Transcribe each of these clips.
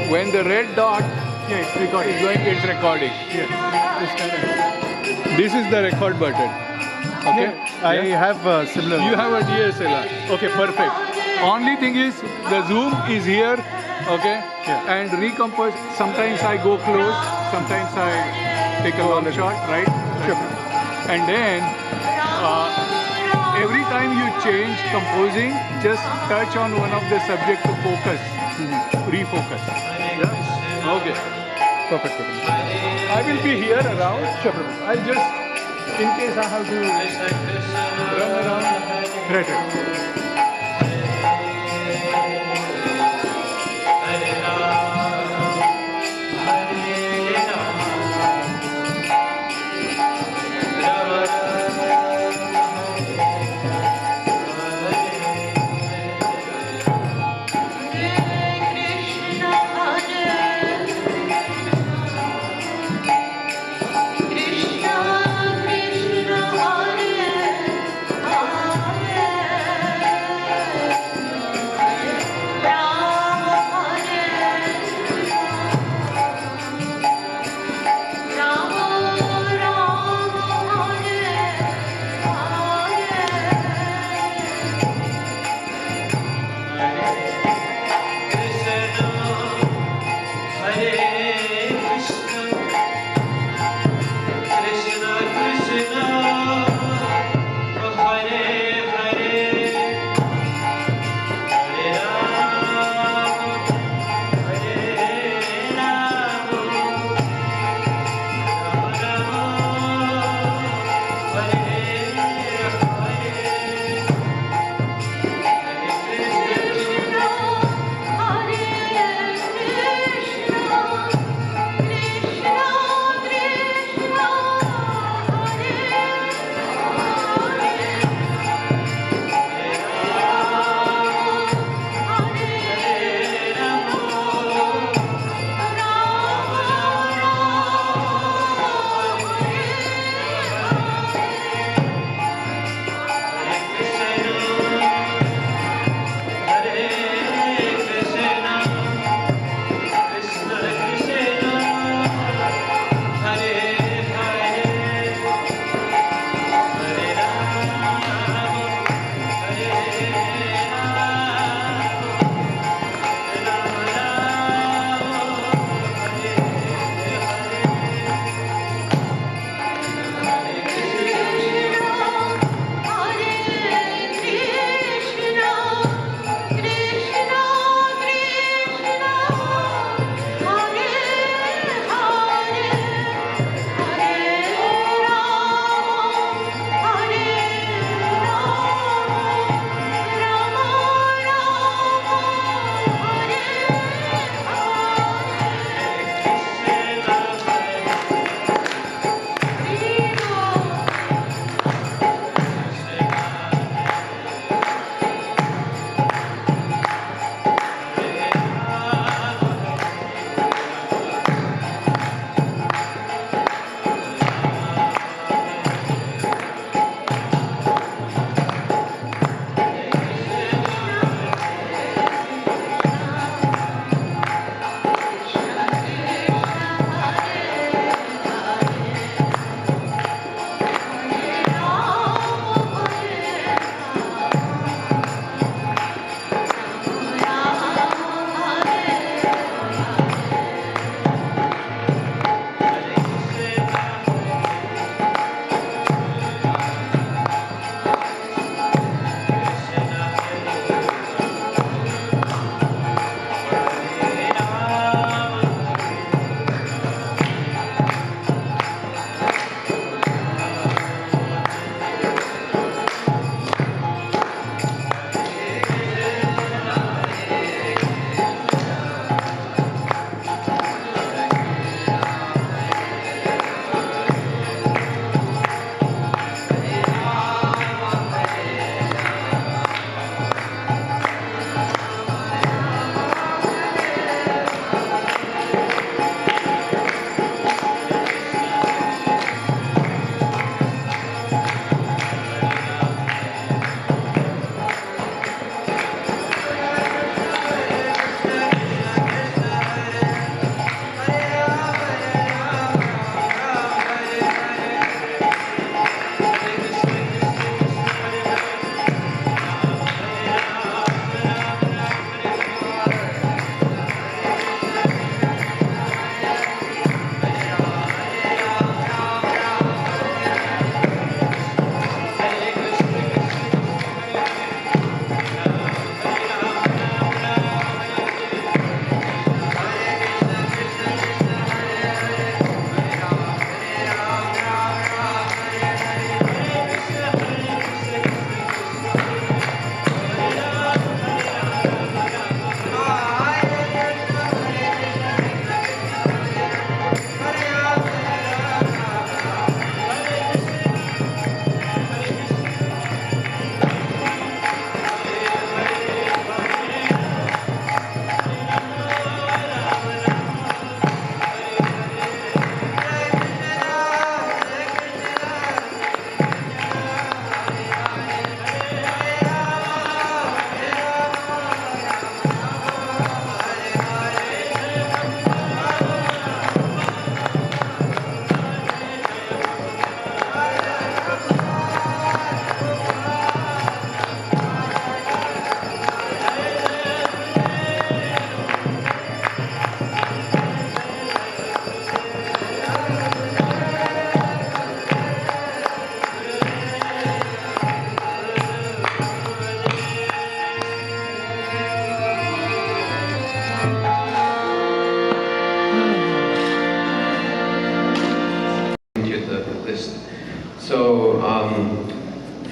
when the red dot it's recording. is going, it's recording. Yes. This is the record button. Okay. I have similar. You have a DSLR. Okay, perfect. Only thing is the zoom is here. Okay. Yeah. And recompose. Sometimes I go close. Sometimes I take a long shot. Right. Sure. And then every time you change composing, just touch on one of the subject to focus, refocus. Yeah. Okay. Perfect. I will be here around. Sure. I'll just, in case I have to run around. Right.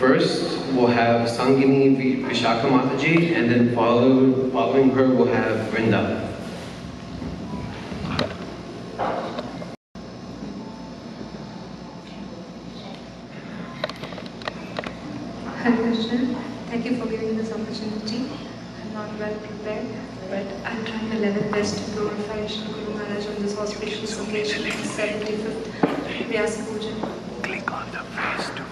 first we'll have Sangini Vishaka Mataji, and then following her we'll have Vrinda. Hare Krishna, thank you for giving this opportunity. I'm not well prepared, but I'm trying my level best to glorify Shri Guru Maharaj on this auspicious occasion, the 75th Vyasa Puja.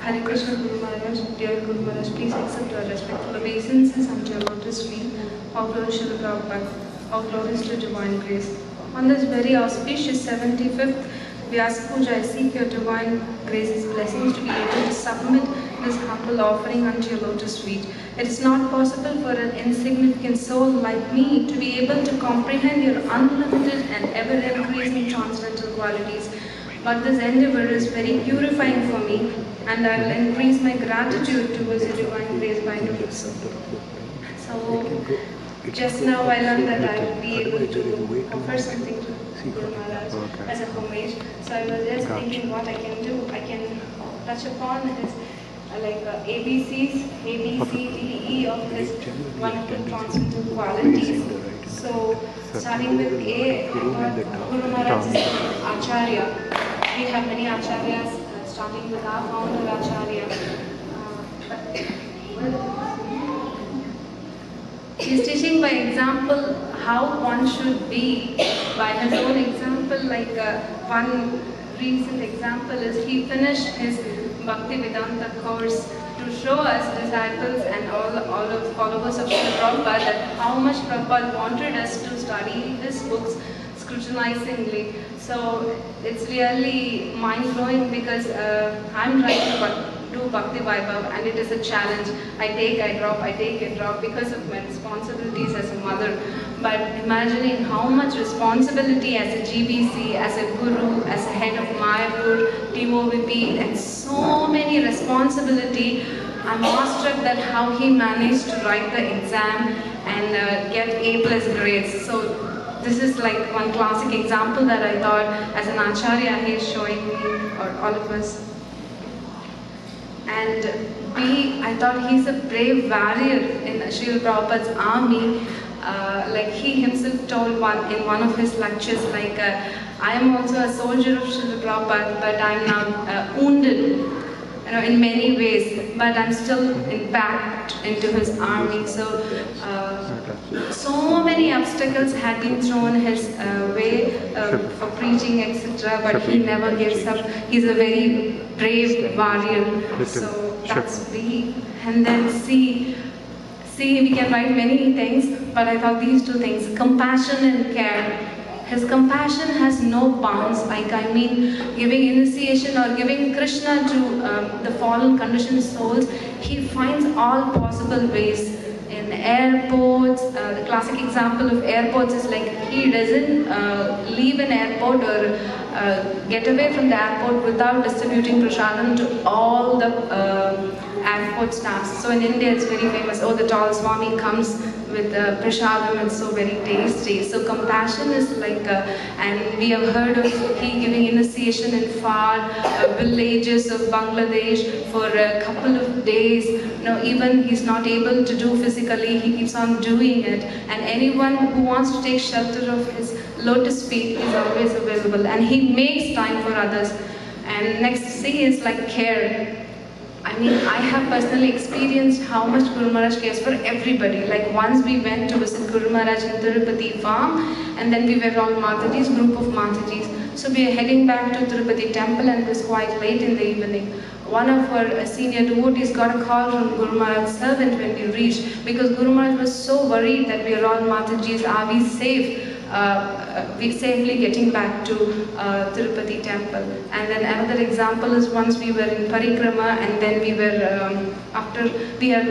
Hare Krishna Guru Maharaj, dear Guru Maharaj, please accept our respectful obeisances unto your lotus feet. All glory to the Prabhupada, all glories to divine grace. On this very auspicious 75th Vyasa Puja, I seek your divine grace's blessings to be able to submit this humble offering unto your lotus feet. It is not possible for an insignificant soul like me to be able to comprehend your unlimited and ever-increasing transcendental qualities. But this endeavor is very purifying for me, and I will increase my gratitude towards your divine grace by doing so. So, just now I learned that I will be able to offer something to Guru Maharaj as a homage. So I was just thinking what I can do. I can touch upon his ABCs, A, B, C, D, E of his wonderful transcendental qualities. So, starting with A, Guru Maharaj is Acharya. We have many Acharyas, starting with our founder Acharya. He's teaching by example how one should be, by his own example. One recent example is he finished his Bhakti Vedanta course to show us disciples and all of followers of Srila Prabhupada that how much Prabhupada wanted us to study his books scrutinizingly. So it's really mind-blowing because I'm trying to do Bhakti Vaibhav and it is a challenge. I take, I drop because of my responsibilities as a mother. But imagining how much responsibility as a GBC, as a Guru, as a head of Mayapur, TOVP, and so many responsibility, I'm awestruck that how he managed to write the exam and get A+ grades. So this is like one classic example that I thought as an Acharya he is showing me, or all of us. And B, I thought he's a brave warrior in Srila Prabhupada's army. Like he himself told in one of his lectures, I am also a soldier of Srila Prabhupada, but I am now wounded, in many ways, but I'm still back into his army. So many obstacles had been thrown his way for preaching, etc., but he never gives up. He's a very brave warrior. So that's B. And then C, we can write many things, but I thought these two things, compassion and care. His compassion has no bounds, giving initiation or giving Krishna to the fallen conditioned souls. He finds all possible ways. In airports, the classic example of airports is he doesn't leave an airport or get away from the airport without distributing prasadam to all the airport staffs. So in India it's very famous, the tall Swami comes with prasadam, it's so very tasty. So compassion is and we have heard of he giving initiation in far villages of Bangladesh for a couple of days. Even he's not able to do physically, he keeps on doing it. And anyone who wants to take shelter of his lotus feet is always available. And he makes time for others. And next C is care. I have personally experienced how much Guru Maharaj cares for everybody. Once we went to visit Guru Maharaj in Tirupati farm, and then we were all Matajis, group of Matajis. So we are heading back to Tirupati temple and it was quite late in the evening. One of our senior devotees got a call from Guru Maharaj's servant when we reached, because Guru Maharaj was so worried that we are all Matajis, are we safe? We safely getting back to Tirupati temple. And then another example is once we were in Parikrama and then we were, we are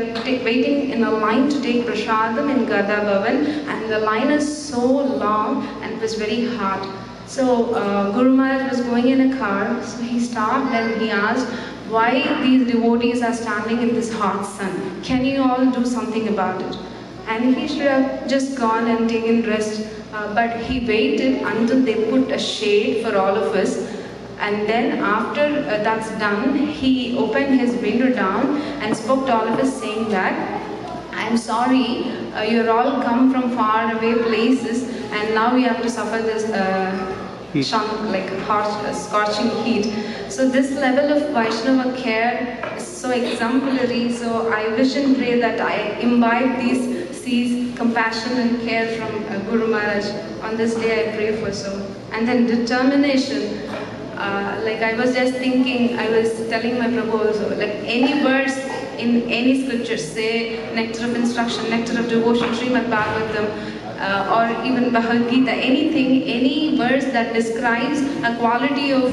waiting in a line to take prasadam in Gada Bhavan, and the line is so long and it was very hot. So Guru Maharaj was going in a car, so he stopped and he asked, why these devotees are standing in this hot sun? Can you all do something about it? And he should have just gone and taken rest, but he waited until they put a shade for all of us. And then after that's done, he opened his window down and spoke to all of us saying that, I'm sorry, you're all come from far away places and now we have to suffer this like harsh, scorching heat. So this level of Vaishnava care is so exemplary. So I wish and pray that I imbibe these compassion and care from Guru Maharaj. On this day I pray for so. And then determination. Like I was just thinking, I was telling my Prabhu also, like any verse in any scripture, say nectar of instruction, nectar of devotion, Srimad Bhagavatam, or even Bhagavad Gita, anything, any verse that describes a quality of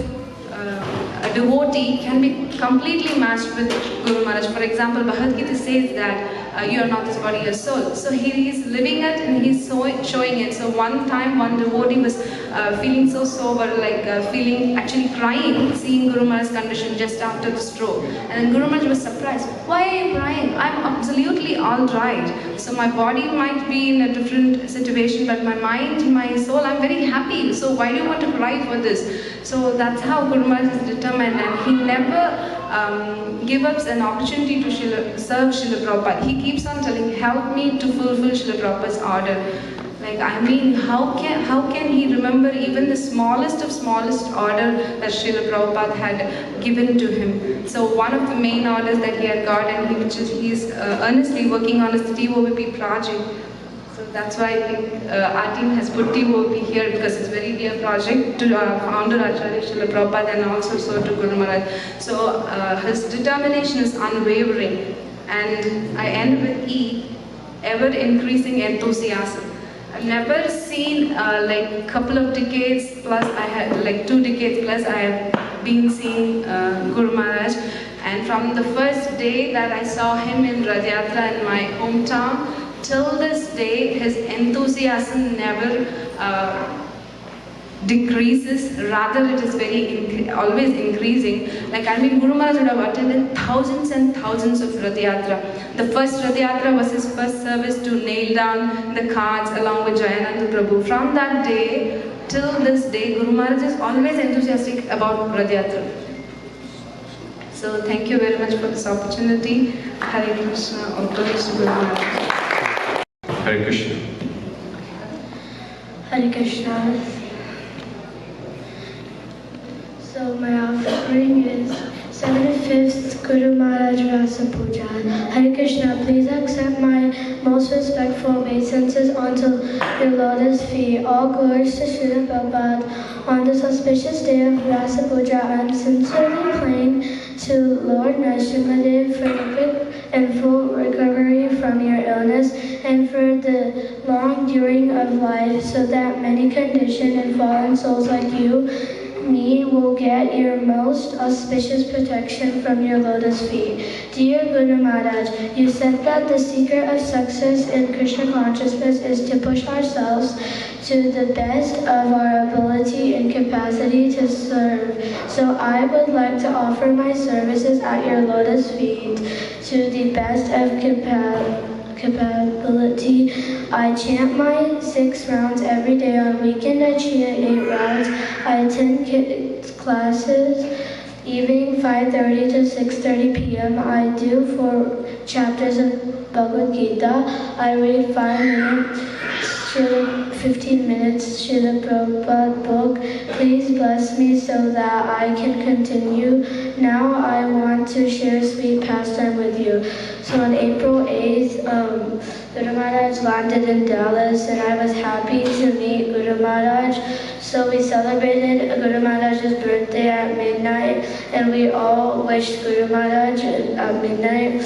a devotee can be completely matched with Guru Maharaj. For example, Bhagavad Gita says that you are not this body, your soul. So he is living it and he's showing it. So one time, one devotee was feeling so sober, like feeling actually crying, seeing Guru Maharaj's condition just after the stroke. And then Guru Maharaj was surprised. Why are you crying? I'm absolutely all right. So my body might be in a different situation, but my mind, my soul, I'm very happy. So why do you want to cry for this? So that's how Guru Maharaj is determined, and he never gives up an opportunity to serve Srila Prabhupada. He keeps on telling, help me to fulfill Srila Prabhupada's order. Like, I mean, how can he remember even the smallest of smallest order that Srila Prabhupada had given to him? So one of the main orders that he had got, and he's earnestly working on is the TOVP project. So that's why I think our team has put TOVP here, because it's a very dear project to our founder Acharya Srila Prabhupada and also so to Guru Maharaj. So his determination is unwavering. And I end with E, ever increasing enthusiasm. I've never seen like a couple of decades plus, I had like 2 decades plus, I have been seeing Guru Maharaj. And from the first day that I saw him in Rath Yatra in my hometown, till this day, his enthusiasm never decreases, rather it is always increasing. Like, I mean, Guru Maharaj would have attended thousands and thousands of Rath Yatra. The first Rath Yatra was his first service to nail down the cards along with Jayananda Prabhu. From that day till this day, Guru Maharaj is always enthusiastic about Rath Yatra. So thank you very much for this opportunity. Hare Krishna, all praise to Guru Maharaj. Hare Krishna. Hare Krishna. So my offering is 75th Guru Maharaj Vyasa Puja. Hare Krishna, please accept my most respectful obeisances onto your lotus feet. All glories to Srila Prabhupada. On this auspicious day of Vyasa Puja, I am sincerely praying to Lord Nrsimhadev for the quick and full recovery from your illness and for the long during of life, so that many conditioned and fallen souls like you, me, will get your most auspicious protection from your lotus feet. Dear Guru Maharaj, you said that the secret of success in Krishna consciousness is to push ourselves to the best of our ability and capacity to serve. So I would like to offer my services at your lotus feet to the best of capability. I chant my 6 rounds every day. On weekend I chant 8 rounds. I attend kids classes evening 5:30 to 6:30 p.m. I do 4 chapters of Bhagavad Gita. I read 5 minutes, 15 minutes Srila Prabhupada book. Please bless me so that I can continue. Now I want to share sweet pastime with you. So on April 8th, Guru Maharaj landed in Dallas, and I was happy to meet Guru Maharaj. So we celebrated Guru Maharaj's birthday at midnight, and we all wished Guru Maharaj at midnight.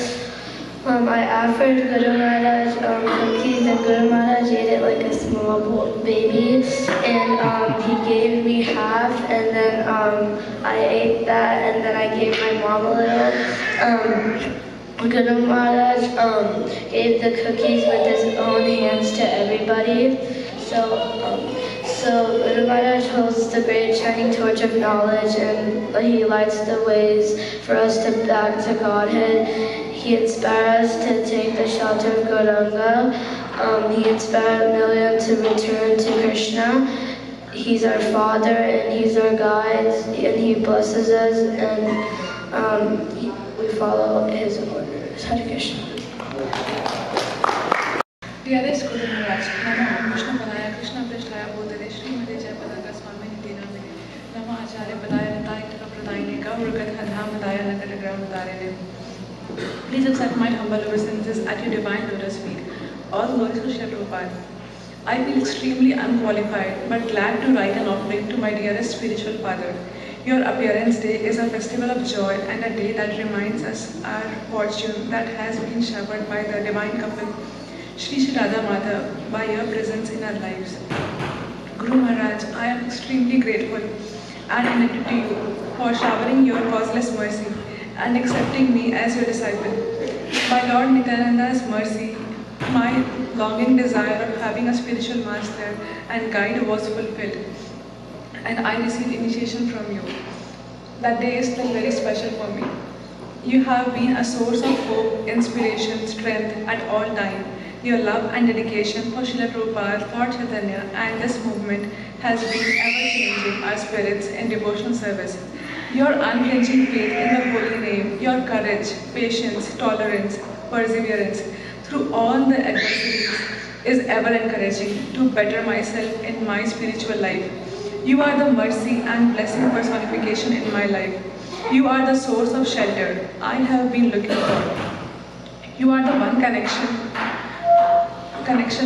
I offered Guru Maharaj cookies, and Guru Maharaj ate it like a small baby, and he gave me half, and then I ate that, and then I gave my mom a little. Guru Maharaj gave the cookies with his own hands to everybody. So Guru Maharaj holds the great shining torch of knowledge, and he lights the ways for us to back to Godhead. He inspires us to take the shelter of Gauranga. He inspired millions to return to Krishna. he's our father and he's our guide, and he blesses us, and we follow his orders. Hare Krishna. Dearest Guru Maharaj, Namo Krishna Padaya, Krishna Prishtaya Bodhare, Srimati Jayapataka Swami Nidinamine, Namo Acharya Padaya, Nitayitaka Pradayane, Gauragat Hadha Madaya, Nakaragram Darene. Please accept my humble obeisances at your divine lotus feet. All glories to Srila Prabhupada. I feel extremely unqualified but glad to write an offering to my dearest spiritual father. Your appearance day is a festival of joy and a day that reminds us our fortune that has been showered by the divine couple Shri Radha Madhav by your presence in our lives. Guru Maharaj, I am extremely grateful and indebted to you for showering your causeless mercy and accepting me as your disciple. By Lord Nityananda's mercy, my longing desire of having a spiritual master and guide was fulfilled, and I received initiation from you. That day is still very special for me. You have been a source of hope, inspiration, strength at all times. Your love and dedication for Srila Prabhupada, Lord Chaitanya and this movement has been ever-changing our spirits in devotional service. Your unflinching faith in the holy name, your courage, patience, tolerance, perseverance through all the adversities is ever encouraging to better myself in my spiritual life. You are the mercy and blessing personification in my life. You are the source of shelter I have been looking for. You are the one connection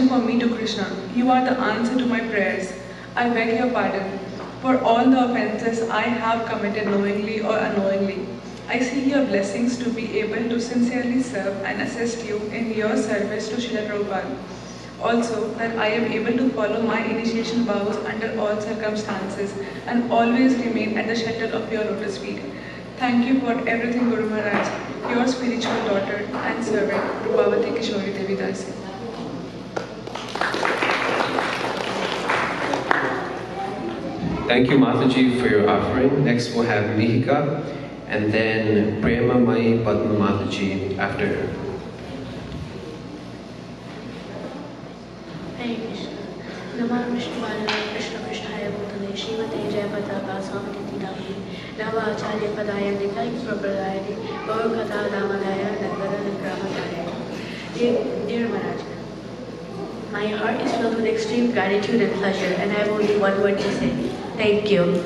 for me to Krishna. You are the answer to my prayers. I beg your pardon for all the offenses I have committed knowingly or unknowingly. I seek your blessings to be able to sincerely serve and assist you in your service to Srila Prabhupada. Also, that I am able to follow my initiation vows under all circumstances and always remain at the shelter of your lotus feet. Thank you for everything, Guru Maharaj, your spiritual daughter and servant, Rupavati Kishori Devi Dasi. Thank you, Mataji, for your offering. Next we'll have Mihika, and then Prema Mai Padma Mataji after her. Hare Krishna. Namo Vishnu Padaya, Krishna Prishtaya Bodhane, Srimati Jayapataka Swami Nidinamine, Namo Acharya Padaya, Nitayitaka Pradayane, Gauragat Hadha Madaya, Dear Maharaj, my heart is filled with extreme gratitude and pleasure, and I have only one word to say. Thank you.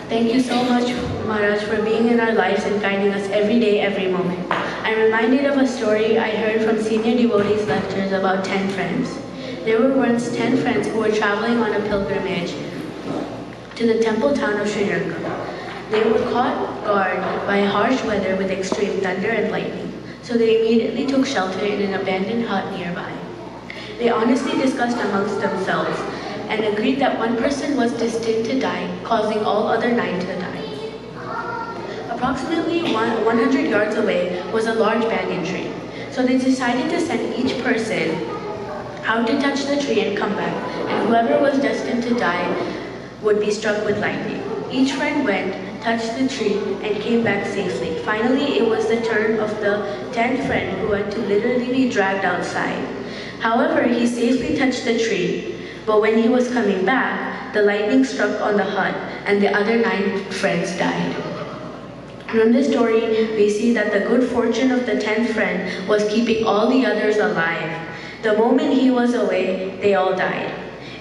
Thank you so much, Maharaj, for being in our lives and guiding us every day, every moment. I'm reminded of a story I heard from senior devotees' lectures about 10 friends. There were once 10 friends who were traveling on a pilgrimage to the temple town of Sri Lanka. They were caught off guard by harsh weather with extreme thunder and lightning, so they immediately took shelter in an abandoned hut nearby. They honestly discussed amongst themselves and agreed that one person was destined to die, causing all other 9 to die. Approximately 100 yards away was a large banyan tree, so they decided to send each person out to touch the tree and come back, and whoever was destined to die would be struck with lightning. Each friend went, touched the tree, and came back safely. Finally, it was the turn of the 10th friend who had to literally be dragged outside. However, he safely touched the tree, but when he was coming back, the lightning struck on the hut and the other 9 friends died. From this story, we see that the good fortune of the 10th friend was keeping all the others alive. The moment he was away, they all died.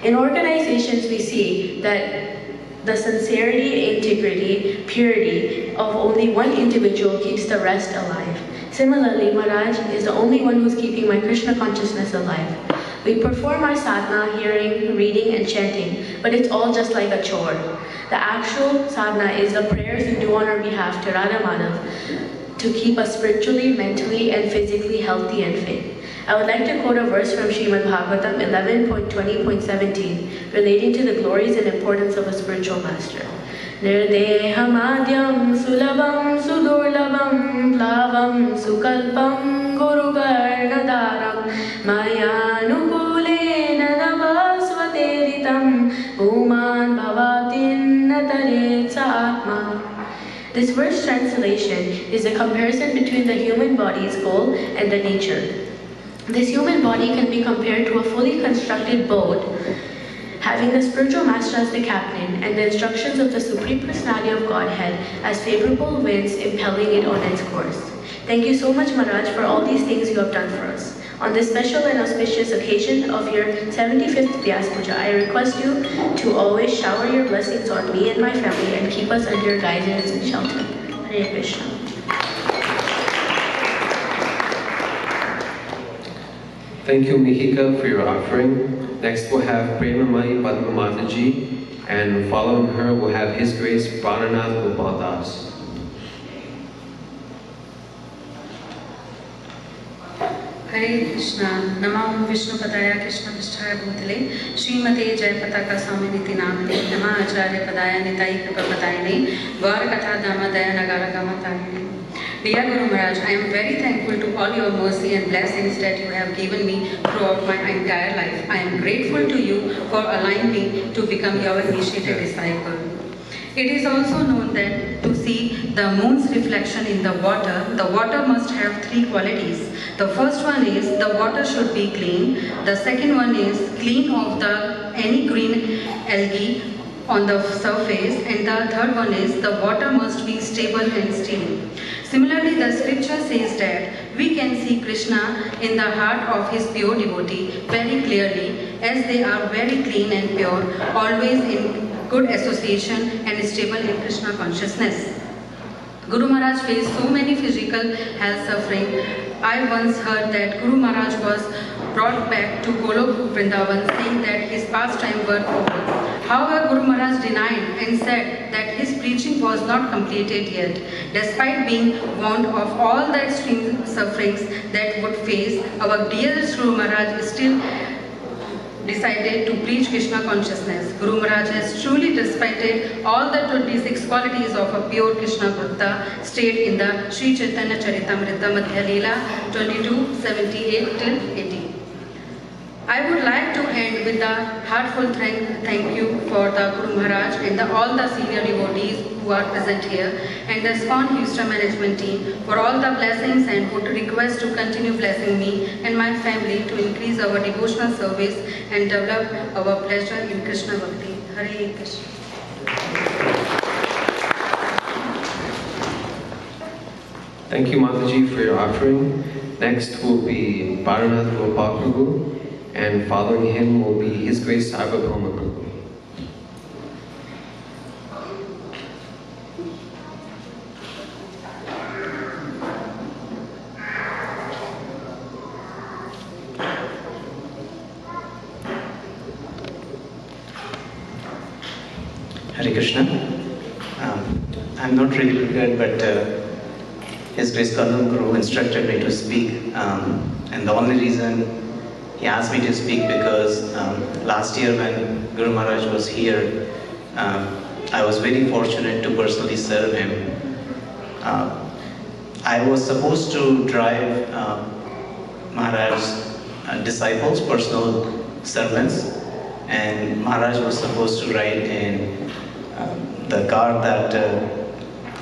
In organizations, we see that the sincerity, integrity, purity of only one individual keeps the rest alive. Similarly, Maharaj is the only one who's keeping my Krishna consciousness alive. We perform our sadhana, hearing, reading, and chanting, but it's all just like a chore. The actual sadhana is the prayers we do on our behalf to Radha Madhav to keep us spiritually, mentally, and physically healthy and fit. I would like to quote a verse from Srimad Bhagavatam 11.20.17 relating to the glories and importance of a spiritual master. Nirdehamadyam sulabam sudurlabam plavam sukalpam gurugarnadaram mayanugulena navasvateritam uman bhavatin nataretsa atma. This verse translation is a comparison between the human body's goal and the nature. This human body can be compared to a fully constructed boat having the spiritual master as the captain and the instructions of the Supreme Personality of Godhead as favorable winds impelling it on its course. Thank you so much, Maharaj, for all these things you have done for us. On this special and auspicious occasion of your 75th Vyasa Puja, I request you to always shower your blessings on me and my family and keep us under your guidance and shelter. Hare Krishna. Thank you, Mihika, for your offering. Next we'll have Premamai Padma Mataji, and following her we'll have His Grace Pranath Gopal Das. Hare Krishna, Namam Vishnu Padaya Krishna Vishtaya Bhutale, Srimate Jayapataka Swami Niti Namane, Nama Acharya Padaya Nitai Kripa Patayane, Dwara Katha Dhamma Daya Nagara Gama Tarine. Dear Guru Maharaj, I am very thankful to all your mercy and blessings that you have given me throughout my entire life. I am grateful to you for allowing me to become your initiated disciple. It is also known that to see the moon's reflection in the water must have three qualities. The first one is the water should be clean. The second one is clean of any green algae on the surface. And the third one is the water must be stable and still. Similarly, the scripture says that we can see Krishna in the heart of his pure devotee very clearly, as they are very clean and pure, always in good association and stable in Krishna consciousness. Guru Maharaj faced so many physical health suffering. I once heard that Guru Maharaj was brought back to Golok Vrindavan saying that his pastime were over. However, Guru Maharaj denied and said that his preaching was not completed yet. Despite being warned of all the extreme sufferings that would face, our dearest Guru Maharaj still decided to preach Krishna consciousness. Guru Maharaj has truly displayed all the 26 qualities of a pure Krishna Bhakta stated in the Sri Chaitanya Charitamrita Madhya Leela 22:78 till 80. I would like to end with a heartfelt thank you for the Guru Maharaj and all the senior devotees who are present here, and the ISKCON Houston management team for all the blessings, and would request to continue blessing me and my family to increase our devotional service and develop our pleasure in Krishna Bhakti. Hare Krishna. Thank you, Mataji, for your offering. Next will be Pranath Gopal Prabhu, and following him will be His Grace Sarvabhauma Prabhu. Hare Krishna. I'm not really prepared, but His Grace Karnam Guru instructed me to speak, and the only reason he asked me to speak because last year when Guru Maharaj was here, I was very fortunate to personally serve him. I was supposed to drive Maharaj's disciples, personal servants, and Maharaj was supposed to ride in the car that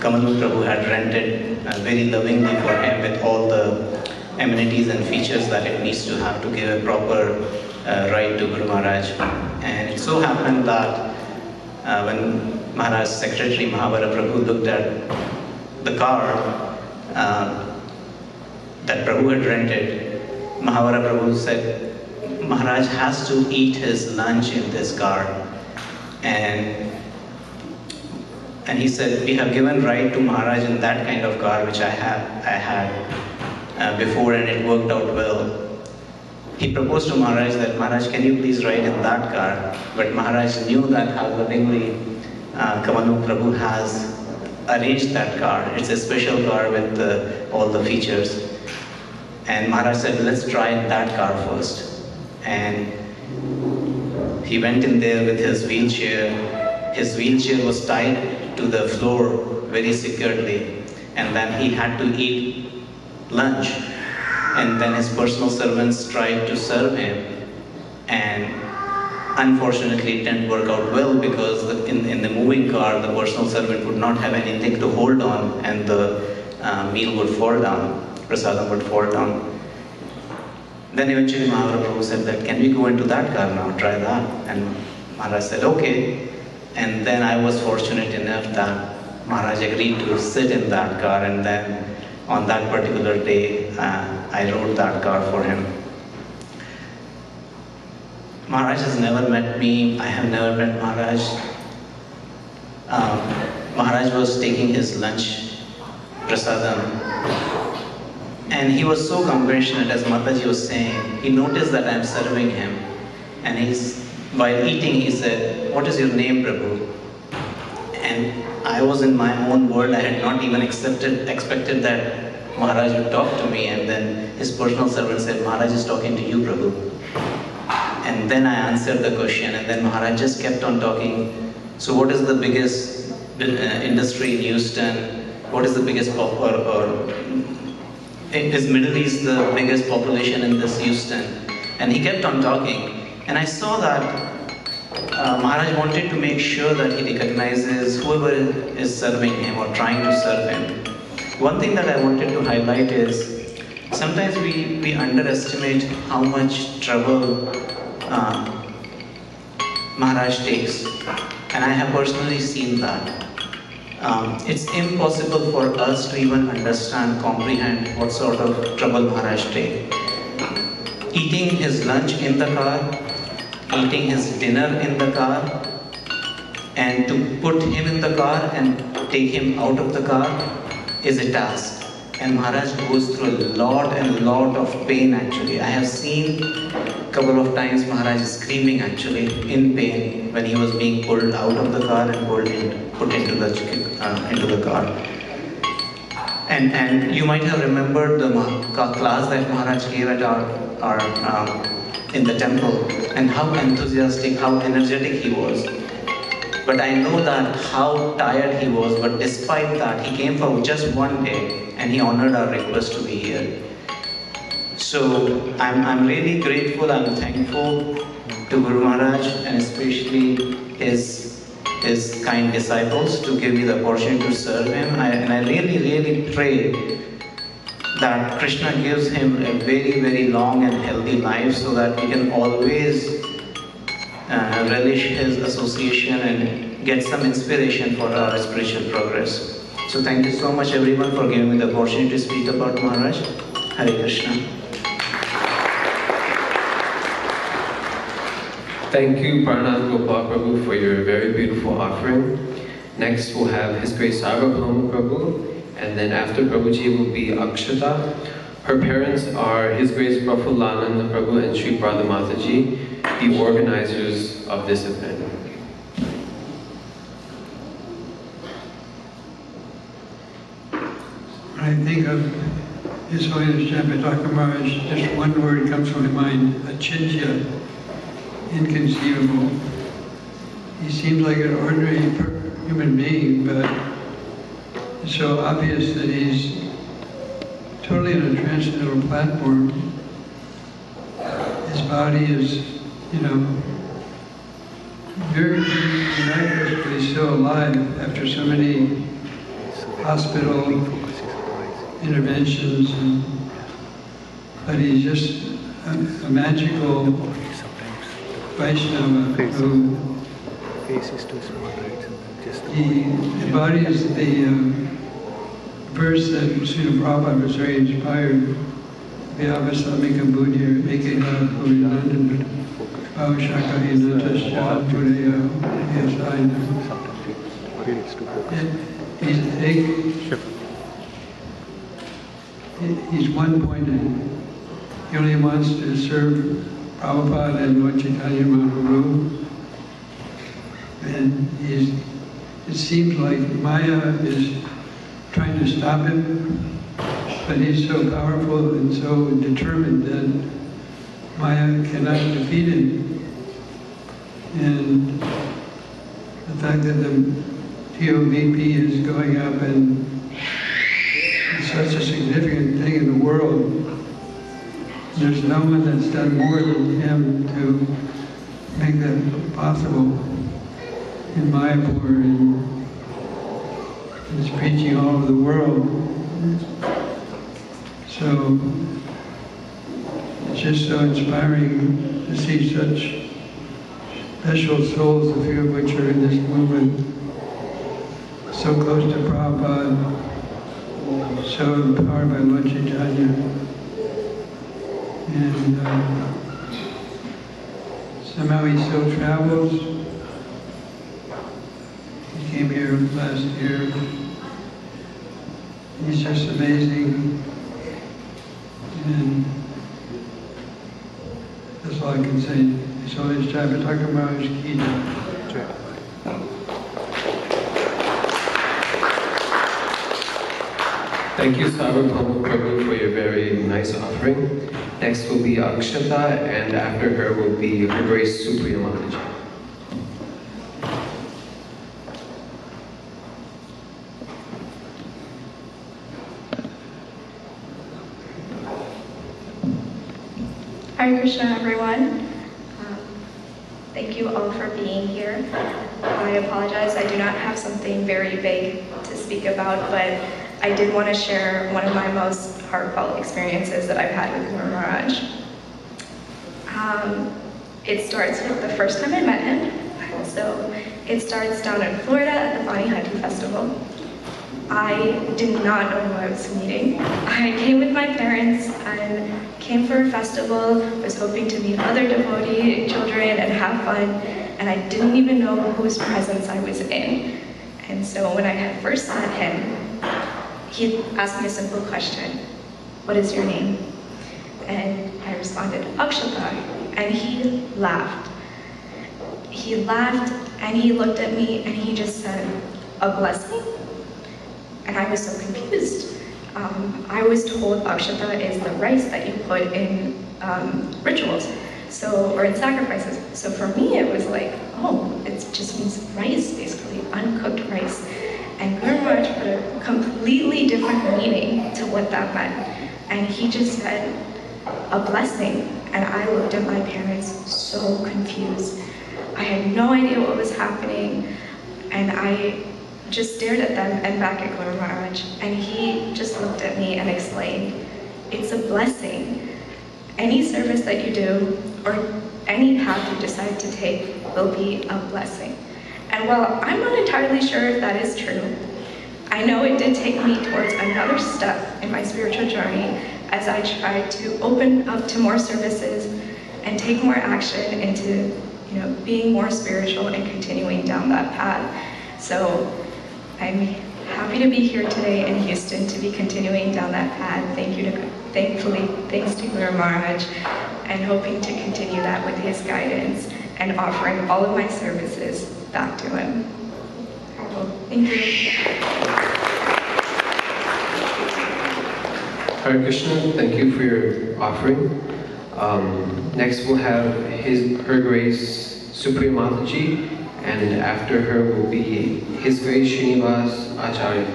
Kamalu Prabhu had rented very lovingly for him, with all the amenities and features that it needs to have to give a proper ride to Guru Maharaj. And it so happened that when Maharaj's secretary Mahavara Prabhu looked at the car that Prabhu had rented, Mahavara Prabhu said, Maharaj has to eat his lunch in this car. And he said, we have given ride to Maharaj in that kind of car which I had before, and it worked out well. He proposed to Maharaj that, Maharaj, can you please ride in that car? But Maharaj knew that how lovingly Kamalu Prabhu has arranged that car. It's a special car with all the features. And Maharaj said, let's try in that car first. And he went in there with his wheelchair. His wheelchair was tied to the floor very securely. And then he had to eat lunch. And then his personal servants tried to serve him. And unfortunately, it didn't work out well, because in the moving car, the personal servant would not have anything to hold on, and the meal would fall down, prasadam would fall down. Then eventually Mahavara Prabhu said that, can we go into that car now, try that? And Maharaj said, okay. And then I was fortunate enough that Maharaj agreed to sit in that car, and then on that particular day, I rode that car for him. Maharaj has never met me. I have never met Maharaj. Maharaj was taking his lunch, prasadam, and he was so compassionate, as Mataji was saying. He noticed that I am serving him, and while eating, he said, "What is your name, Prabhu?" And I was in my own world. I had not even expected that Maharaj would talk to me, and then his personal servant said, "Maharaj is talking to you, Prabhu." And then I answered the question, and then Maharaj just kept on talking. So what is the biggest industry in Houston? What is the biggest is Middle East the biggest population in this Houston? And he kept on talking. And I saw that Maharaj wanted to make sure that he recognizes whoever is serving him or trying to serve him. One thing that I wanted to highlight is sometimes we underestimate how much trouble Maharaj takes. And I have personally seen that. It's impossible for us to even understand, comprehend what sort of trouble Maharaj takes. Eating his lunch in the car, eating his dinner in the car, and to put him in the car and take him out of the car is a task. And Maharaj goes through a lot of pain actually. I have seen a couple of times Maharaj screaming actually in pain when he was being pulled out of the car and put into the car. And you might have remembered the class that Maharaj gave at our in the temple, and how enthusiastic, how energetic he was. But I know that how tired he was, but despite that, he came for just one day and he honored our request to be here. So I'm really grateful, I'm thankful to Guru Maharaj and especially his kind disciples to give me the opportunity to serve him. And I really pray that Krishna gives him a very long and healthy life so that we can always relish his association and get some inspiration for our spiritual progress. So thank you so much everyone for giving me the opportunity to speak about Maharaj. Hare Krishna. Thank you, Pranath Gopal Prabhu, for your very beautiful offering. Next we'll have His Grace Sarvabhauma Prabhu, and then after Prabhuji will be Akshata. Her parents are His Grace Prafulananda Prabhu and Sri Radha Mataji, the organizers of this event. When I think of His Holiness Jayapataka Maharaj, just one word comes to my mind, achintya, inconceivable. He seems like an ordinary human being, but it's so obvious that he's totally on a transcendental platform. His body is, very miraculous, but he's still alive after so many hospital interventions. But he's just a magical Vaishnava who he embodies the verse that Srila Prabhupada was very inspired. Vyasa buddhir ekela purinandana bhavashaka inatasya puraya vyasayana. He's one-pointed. He only wants to serve Prabhupada and Lord Chaitanya Mahaprabhu. And it seems like Maya is trying to stop him, but he's so powerful and so determined that Maya cannot defeat him. And the fact that the TOVP is going up and it's such a significant thing in the world, there's no one that's done more than him to make that possible. In Mayapur, and he's preaching all over the world. So it's just so inspiring to see such special souls, a few of which are in this movement, so close to Prabhupada, so empowered by Lord Chaitanya. And somehow he still travels. He came here last year. He's just amazing. And that's all I can say. So it's Jayapataka Maharaj ki jai. Thank you, Sarvabhauma Prabhu, for your very nice offering. Next will be Akshata, and after her will be Her Grace Supriya Mataji. Hare Krishna, everyone. Thank you all for being here. I apologize, I do not have something very big to speak about, but I did want to share one of my most heartfelt experiences that I've had with Guru Maharaj. It starts with the first time I met him. So it starts down in Florida at the Bani Hunting Festival. I did not know who I was meeting. I came with my parents and came for a festival, was hoping to meet other devotee children and have fun, and I didn't even know whose presence I was in. And so when I had first met him, he asked me a simple question: what is your name? And I responded, Akshata, and he laughed. He laughed and he looked at me and he just said, a blessing? And I was so confused. I was told Akshata is the rice that you put in rituals, or in sacrifices. So for me, it was like, oh, it just means rice, basically, uncooked rice. And Guru Maharaj put a completely different meaning to what that meant. And he just said, a blessing. And I looked at my parents so confused. I had no idea what was happening. And I just stared at them and back at Guru Maharaj. And he just looked at me and explained, it's a blessing. Any service that you do, or any path you decide to take, will be a blessing. And while I'm not entirely sure if that is true, I know it did take me towards another step in my spiritual journey as I tried to open up to more services and take more action into, being more spiritual and continuing down that path. So I'm happy to be here today in Houston to be continuing down that path. Thanks to Guru Maharaj, and hoping to continue that with his guidance and offering all of my services back to him. Thank you. Hare Krishna, thank you for your offering. Next we'll have Her Grace Supriya Mataji, and after her will be His Grace Srinivas Acharya.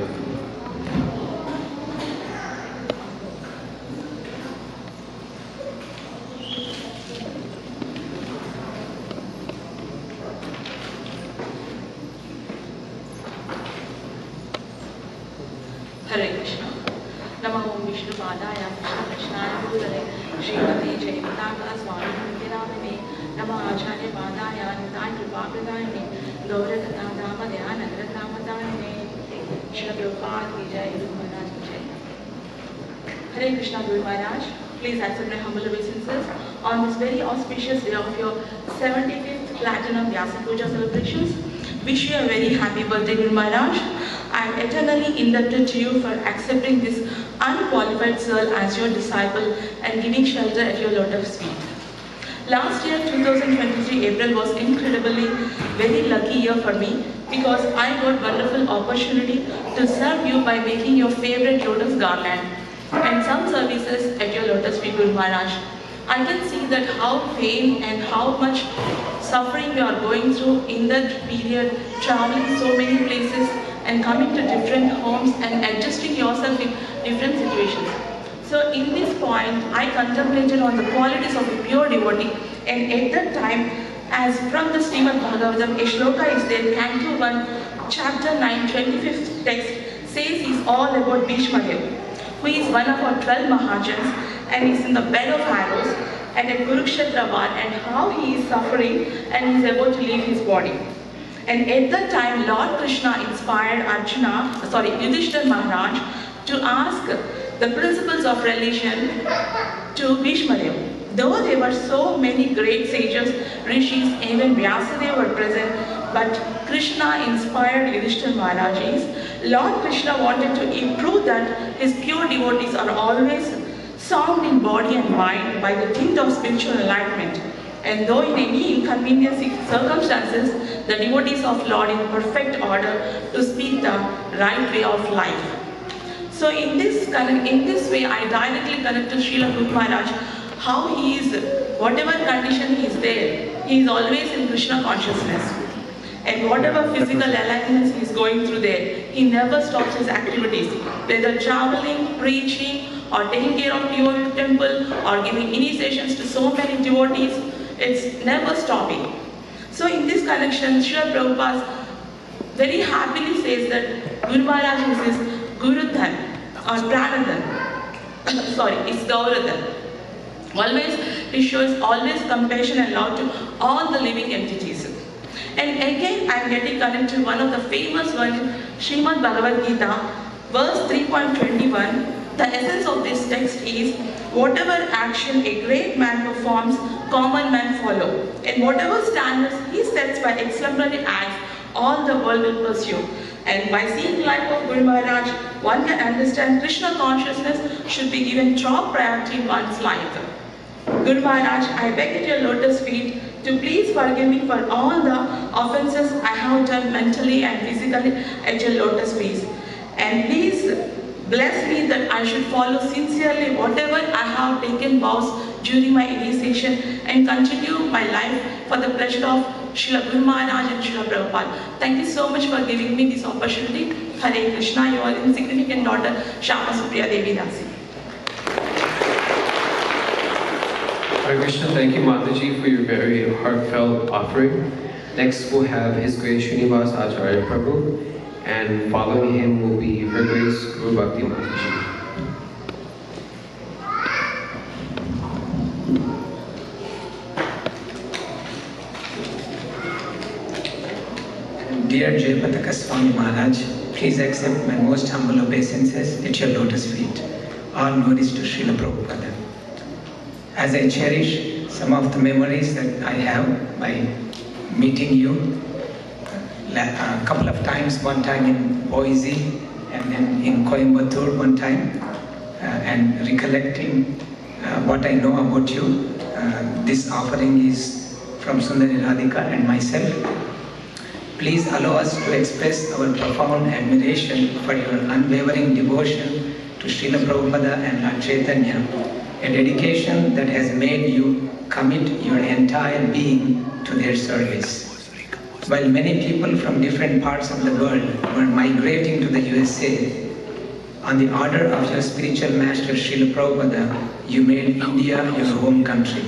Hare Krishna. Namo Vishnu Padaya Krishna Krishnaya Bhutale Srimati Jayapataka Swami Nityanamine Namo Acharya Padaya Nitai Kripa Pradayane Gaura Katha Dhamma Dhyana Gratha Madayane Shri Prabhupada Ki Jai, Guru Maharaj Ki Jai. Hare Krishna, Guru Maharaj. Please accept my humble obeisances on this very auspicious day of your 75th Platinum Vyasa Puja celebrations. Wish you a very happy birthday, Guru Maharaj. I am eternally indebted to you for accepting this unqualified soul as your disciple and giving shelter at your lotus feet. Last year, 2023 April, was incredibly very lucky year for me because I got wonderful opportunity to serve you by making your favorite lotus garland and some services at your lotus feet, Guru Maharaj. I can see that how pain and how much suffering you are going through in that period, traveling so many places and coming to different homes and adjusting yourself in different situations. So in this point, I contemplated on the qualities of a pure devotee, and at that time, as from the Srimad Bhagavatam, a shloka is there, Canto 1, Chapter 9, 25th text, says he's all about Bhishma Dev, who is one of our 12 Mahajans and is in the bed of arrows, and at Kurukshetra war, and how he is suffering and he is about to leave his body. And at that time, Lord Krishna inspired Yudhishthira Maharaj to ask the principles of religion to Bhishma Deva. Though there were so many great sages, rishis, even Vyasa were present, but Krishna inspired Yudhishthira Maharaj. Lord Krishna wanted to prove that his pure devotees are always sound in body and mind by the tint of spiritual enlightenment. And though in any inconvenient circumstances, the devotees of Lord in perfect order to speak the right way of life. So in this way, I directly connect to Srila Guru Maharaj, how he is, whatever condition he is there, he is always in Krishna consciousness. And whatever physical alignments he is going through there, he never stops his activities. Whether traveling, preaching, or taking care of pure temple, or giving initiations to so many devotees, it's never stopping. So in this connection, Srila Prabhupada very happily says that Guru Maharaj is his Guru Dhan or Pranadhan. Sorry, it's Gauradhan. Always, he shows always compassion and love to all the living entities. And again, I am getting connected to one of the famous ones, Srimad Bhagavad Gita, verse 3.21. The essence of this text is, whatever action a great man performs, common men follow. And whatever standards he sets by exemplary acts, all the world will pursue. And by seeing the life of Guru Maharaj, one can understand Krishna consciousness should be given top priority in one's life. Guru Maharaj, I beg at your lotus feet to please forgive me for all the offenses I have done mentally and physically at your lotus feet. And please bless me that I should follow sincerely whatever I have taken vows during my initiation and continue my life for the pleasure of Srila Guru Maharaj and Srila Prabhupada. Thank you so much for giving me this opportunity. Hare Krishna, your insignificant daughter, Shama Supriya Devi Dasi. Hare Krishna, thank you Mataji for your very heartfelt offering. Next we'll have His Grace Srinivas Acharya Prabhu, and following him will be Her Grace Guru Bhakti Mataji. Dear Jayapataka Swami Maharaj, please accept my most humble obeisances at your lotus feet. All glories to Srila Prabhupada. As I cherish some of the memories that I have by meeting you, a couple of times, one time in Boise and then in Coimbatore one time, and recollecting what I know about you, this offering is from Sundari Radhika and myself. Please allow us to express our profound admiration for your unwavering devotion to Srila Prabhupada and Lord Chaitanya, a dedication that has made you commit your entire being to their service. While many people from different parts of the world were migrating to the USA, on the order of your spiritual master Srila Prabhupada, you made India your home country.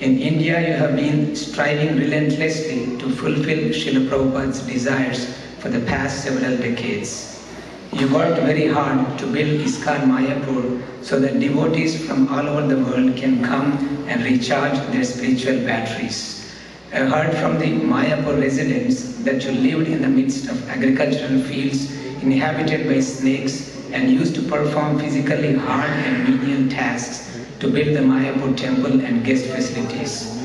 In India, you have been striving relentlessly to fulfill Srila Prabhupada's desires for the past several decades. You worked very hard to build ISKCON Mayapur so that devotees from all over the world can come and recharge their spiritual batteries. I heard from the Mayapur residents that you lived in the midst of agricultural fields inhabited by snakes and used to perform physically hard and menial tasks to build the Mayapur temple and guest facilities.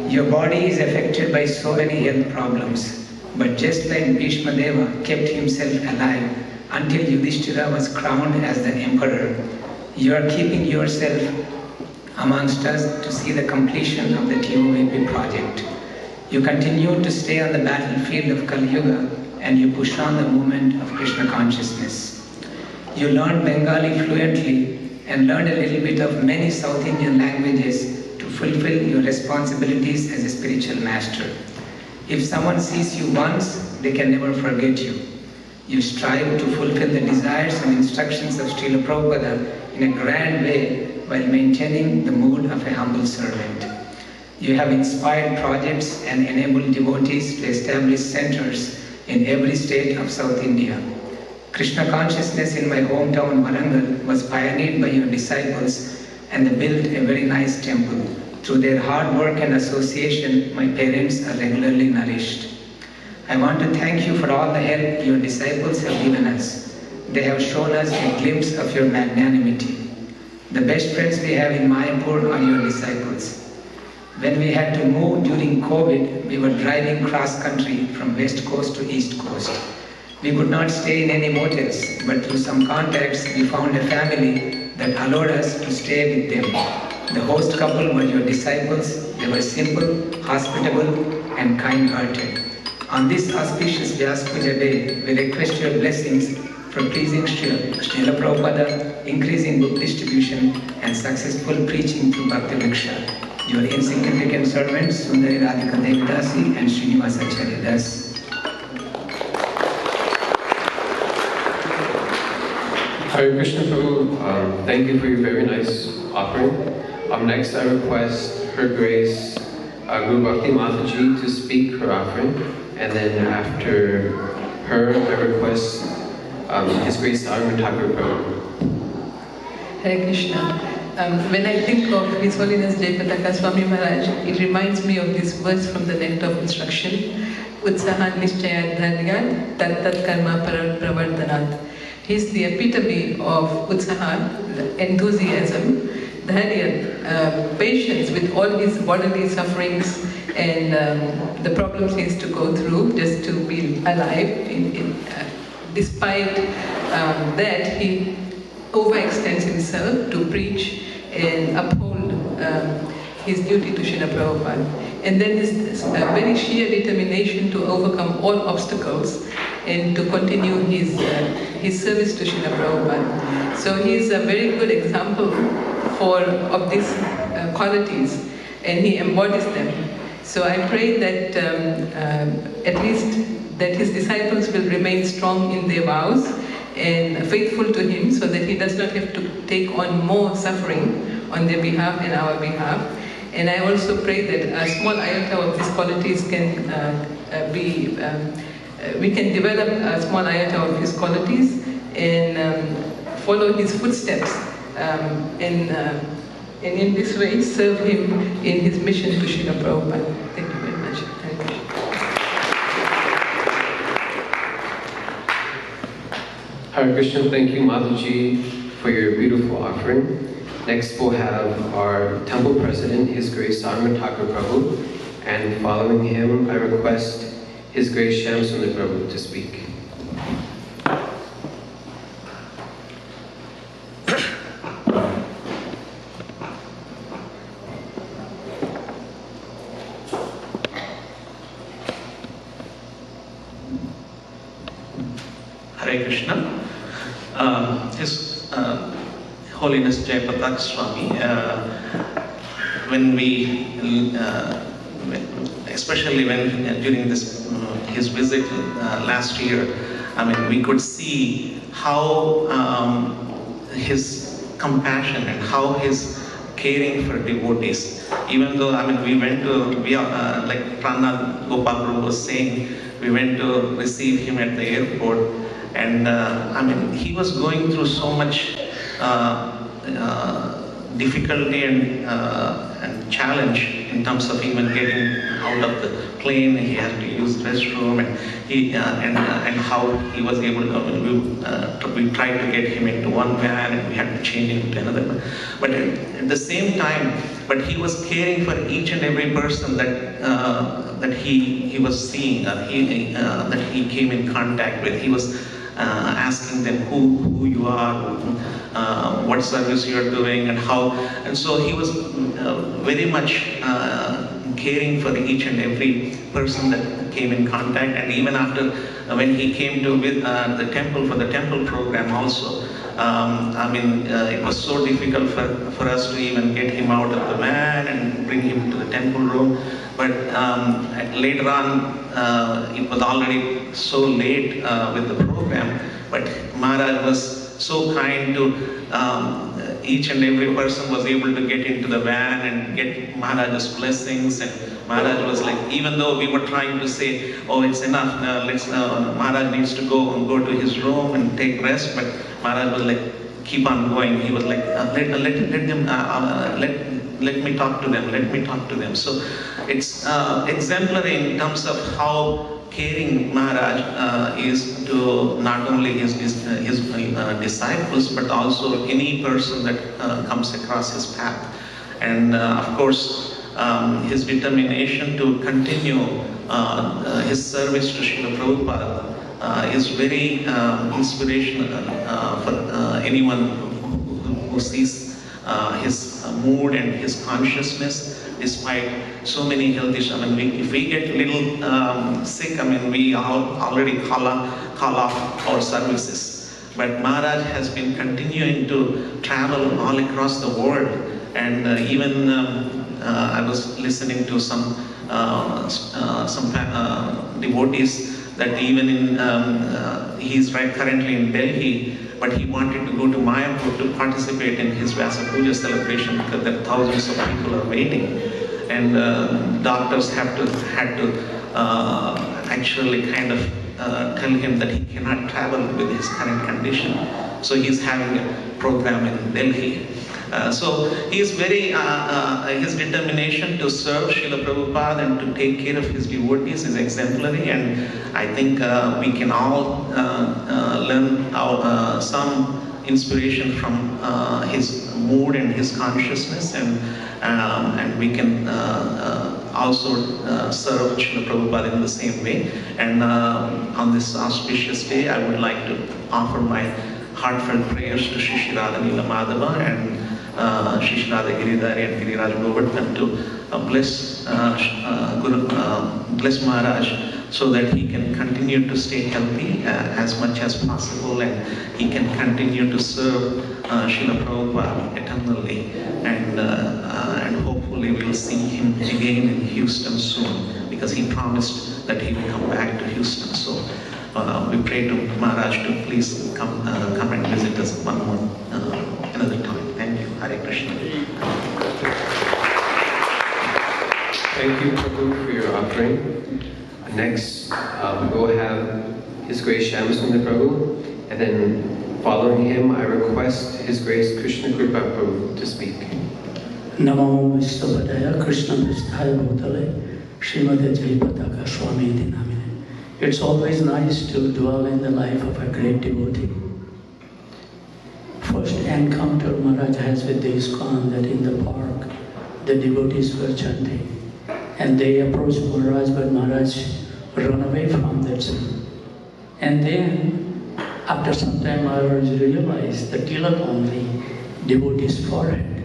Your body is affected by so many health problems, but just like Bhishma Deva kept himself alive until Yudhishthira was crowned as the emperor, you are keeping yourself amongst us to see the completion of the TOVP project. You continue to stay on the battlefield of Kali Yuga and you push on the movement of Krishna consciousness. You learned Bengali fluently and learned a little bit of many South Indian languages to fulfill your responsibilities as a spiritual master. If someone sees you once, they can never forget you. You strive to fulfill the desires and instructions of Srila Prabhupada in a grand way while maintaining the mood of a humble servant. You have inspired projects and enabled devotees to establish centers in every state of South India. Krishna consciousness in my hometown Warangal was pioneered by your disciples and they built a very nice temple. Through their hard work and association, my parents are regularly nourished. I want to thank you for all the help your disciples have given us. They have shown us a glimpse of your magnanimity. The best friends we have in Mayapur are your disciples. When we had to move during COVID, we were driving cross-country from West Coast to East Coast. We could not stay in any motels, but through some contacts, we found a family that allowed us to stay with them. The host couple were your disciples. They were simple, hospitable, and kind-hearted. On this auspicious Vyasa Puja day, we request your blessings for pleasing Srila Prabhupada, increasing book distribution, and successful preaching through Bhakti Vriksha. Your insignificant servants, Sundari Radhika Devidasi and Srinivasa Acharya Das. Hare Krishna Prabhu, thank you for your very nice offering. Next, I request Her Grace Guru Bhakti Mataji to speak her offering, and then after her, I request His Grace Jayapataka Prabhu. Hare Krishna. When I think of His Holiness Jayapataka Swami Maharaj, it reminds me of this verse from the Nectar of Instruction, Utsahan Nishchayat Dharyat Tat Tat Karma Pravardhanat. He is the epitome of Utsahan, enthusiasm, Dharyat, patience with all his bodily sufferings and the problems he has to go through just to be alive. Despite that, he overextends himself to preach and uphold his duty to Srila Prabhupada. And then his very sheer determination to overcome all obstacles and to continue his service to Srila Prabhupada. So he is a very good example of these qualities, and he embodies them. So I pray that at least that his disciples will remain strong in their vows and faithful to him, so that he does not have to take on more suffering on their behalf and our behalf. And I also pray that a small iota of these qualities can we can develop a small iota of his qualities and follow his footsteps and in this way serve him in his mission to Srila Prabhupada. Thank you very much. Hare Krishna. Hare Krishna, thank you Mataji for your beautiful offering. Next we'll have our temple president, His Grace Jayapataka Prabhu, and following him I request His Grace Shamsundar Prabhu to speak. Hare Krishna. His Holiness Jayapataka Swami, especially when during this his visit last year, I mean, we could see how his compassion and how his caring for devotees. Even though, I mean, we went to, like Pranath Gopal Prabhu was saying, we went to receive him at the airport, and I mean, he was going through so much difficulty and challenge in terms of even getting out of the plane. He had to use restroom, and and how he was able to. We tried to get him into one van, and we had to change him to another van. But at the same time, he was caring for each and every person that he was seeing, that he came in contact with. He was asking them who you are, what service you are doing, and how. And so he was very much caring for each and every person that came in contact. And even after, when he came to the temple for the temple program also, I mean, it was so difficult for us to even get him out of the van and bring him to the temple room. But later on, it was already so late with the program, but Maharaj was so kind to each and every person was able to get into the van and get Maharaj's blessings. And Maharaj was like, even though we were trying to say, oh, it's enough, Maharaj needs to go to his room and take rest, but Maharaj was like, keep on going. He was like, let me talk to them, let me talk to them. So it's exemplary in terms of how caring Maharaj is to not only his disciples, but also any person that comes across his path. And of course, his determination to continue his service to Srila Prabhupada is very inspirational for anyone who sees his mood and his consciousness despite so many health issues. I mean, if we get a little sick, I mean, we already call off our services. But Maharaj has been continuing to travel all across the world, and even I was listening to some devotees that even in he's currently in Delhi, but he wanted to go to Mayapur to participate in his Vyasa Puja celebration because there are thousands of people are waiting, and doctors had to actually kind of tell him that he cannot travel with his current condition. So he's having a program in Delhi. So he is very, his determination to serve Srila Prabhupada and to take care of his devotees is exemplary, and I think we can all learn some inspiration from his mood and his consciousness, and we can also serve Srila Prabhupada in the same way. And on this auspicious day, I would like to offer my heartfelt prayers to Shri Radha Nila Madhava and Shri Radha Giridhari and Giriraj Govardhan to bless bless Maharaj so that he can continue to stay healthy as much as possible, and he can continue to serve Srila Prabhupada eternally, and hopefully we'll see him again in Houston soon, because he promised that he will come back to Houston. So we pray to Maharaj to please come and visit us another time. Thank you. Hare Krishna. Thank you, Prabhu, for your offering. Next, we will have His Grace Shyamsundar Prabhu, and then following him, I request His Grace Krishna Kripa Prabhu to speak. Namo Vishnupadaya Krishna Prasthaya Bhutale Srimate Jayapataka Swami iti namine. It's always nice to dwell in the life of a great devotee. First encounter Maharaj has with the ISKCON, that in the park the devotees were chanting, and they approached Maharaj, but Maharaj ran away from that scene. And then after some time Maharaj realized the tilak on the devotee's forehead,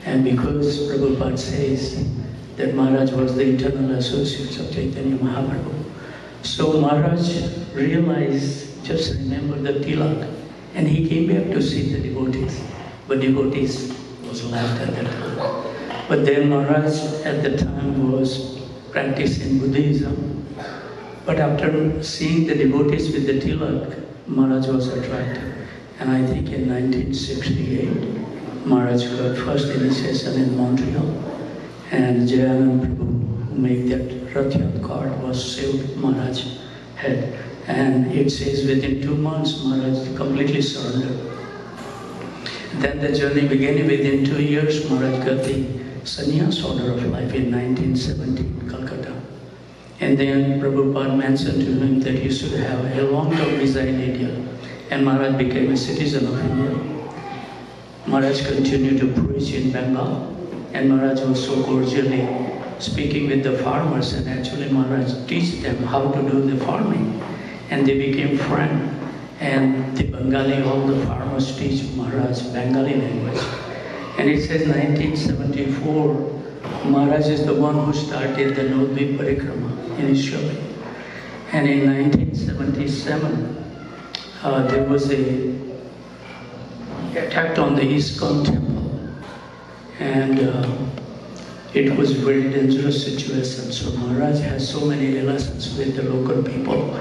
and because Prabhupada says that Maharaj was the eternal associate of Chaitanya Mahaprabhu, so Maharaj realized, just remember the tilak, and he came back to see the devotees, but devotees was left at that time. But then Maharaj at the time was practicing Buddhism, but after seeing the devotees with the tilak, Maharaj was attracted. And I think in 1968, Maharaj got first initiation in Montreal, and Jayanand Prabhu, who made that Rath card, was saved Maharaj's head. And it says within 2 months, Maharaj completely surrendered. Then the journey began. Within 2 years, Maharaj got the sannyas order of life in 1970 in Calcutta. And then Prabhupada mentioned to him that he should have a long-term visa in India. And Maharaj became a citizen of India. Maharaj continued to preach in Bengal. And Maharaj was so cordially speaking with the farmers, and actually Maharaj teach them how to do the farming. And they became friends. And the Bengali, all the farmers teach Maharaj Bengali language. And it says 1974, Maharaj is the one who started the Nodvi Parikrama initially. And in 1977, there was a attack on the ISKCON temple. And it was a very dangerous situation. So Maharaj has so many relations with the local people.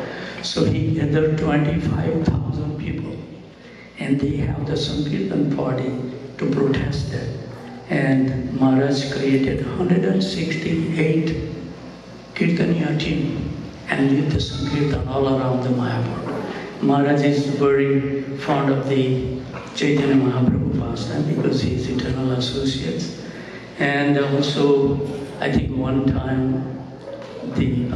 So he gathered 25,000 people, and they have the Sankirtan party to protest that. And Maharaj created 168 Kirtaniya team and led the Sankirtan all around the Mayapur. Maharaj is very fond of the Chaitanya Mahaprabhu pastime because he is eternal associates. And also, I think one time the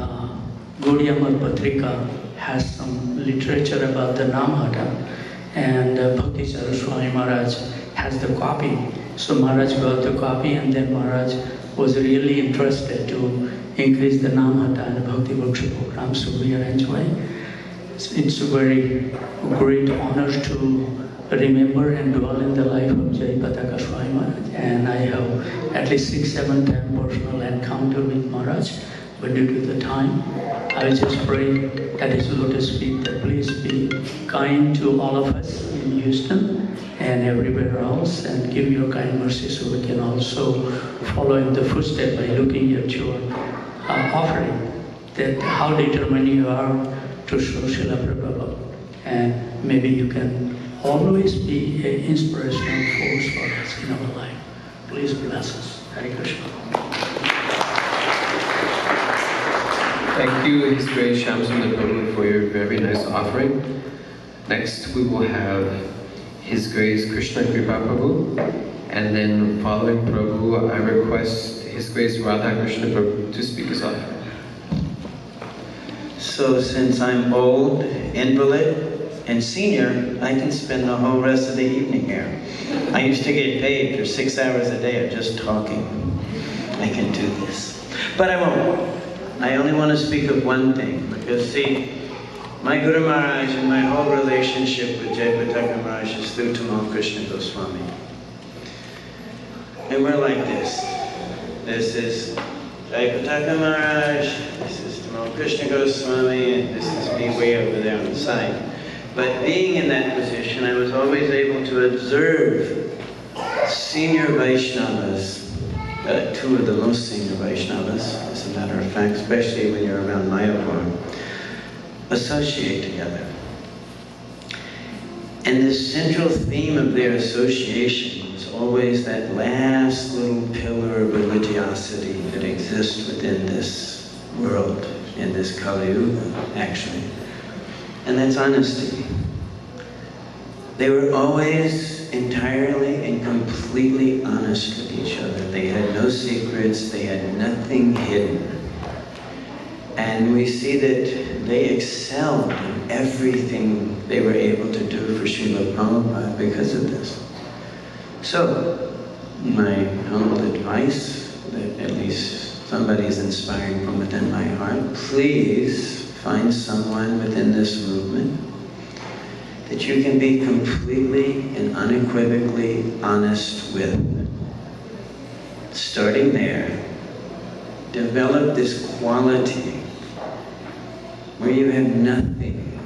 Gaudiya Mat Patrika has some literature about the Namhata, and Bhakti Saraswami Maharaj has the copy. So Maharaj got the copy, and then Maharaj was really interested to increase the Namhata and the Bhakti Workshop program, so we are enjoying. It's a very great honor to remember and dwell in the life of Jayapataka Swami Maharaj, and I have at least 6-7 times personal encounter with Maharaj, but due to the time, I will just pray at his lotus feet that please be kind to all of us in Houston and everywhere else, and give your kind mercy so we can also follow in the footsteps by looking at your offering, that how determined you are to show Srila Prabhupada, and maybe you can always be an inspirational force for us in our life. Please bless us. Hare Krishna. Thank you, His Grace Shyamsundar Prabhu, for your very nice offering. Next, we will have His Grace Krishna Kripa Prabhu, and then following Prabhu, I request His Grace Radha Krishna Prabhu to speak his offering. So since I'm old, invalid, and senior, I can spend the whole rest of the evening here. I used to get paid for 6 hours a day of just talking. I can do this. But I won't. I only want to speak of one thing, because see, my Guru Maharaj and my whole relationship with Jayapataka Maharaj is through Tamal Krishna Goswami. And we're like this. This is Jayapataka Maharaj, this is Tamal Krishna Goswami, and this is me way over there on the side. But being in that position, I was always able to observe senior Vaishnavas, two of the most senior Vaishnavas, as a matter of fact, especially when you're around Mayapur, associate together. And the central theme of their association was always that last little pillar of religiosity that exists within this world, in this Kali Yuga, actually. And that's honesty. They were always entirely and completely honest with each other. They had no secrets, they had nothing hidden. And we see that they excelled in everything they were able to do for Srila Prabhupada because of this. So, my humble advice, that at least somebody is inspiring from within my heart, please find someone within this movement that you can be completely and unequivocally honest with. Starting there, develop this quality where you have nothing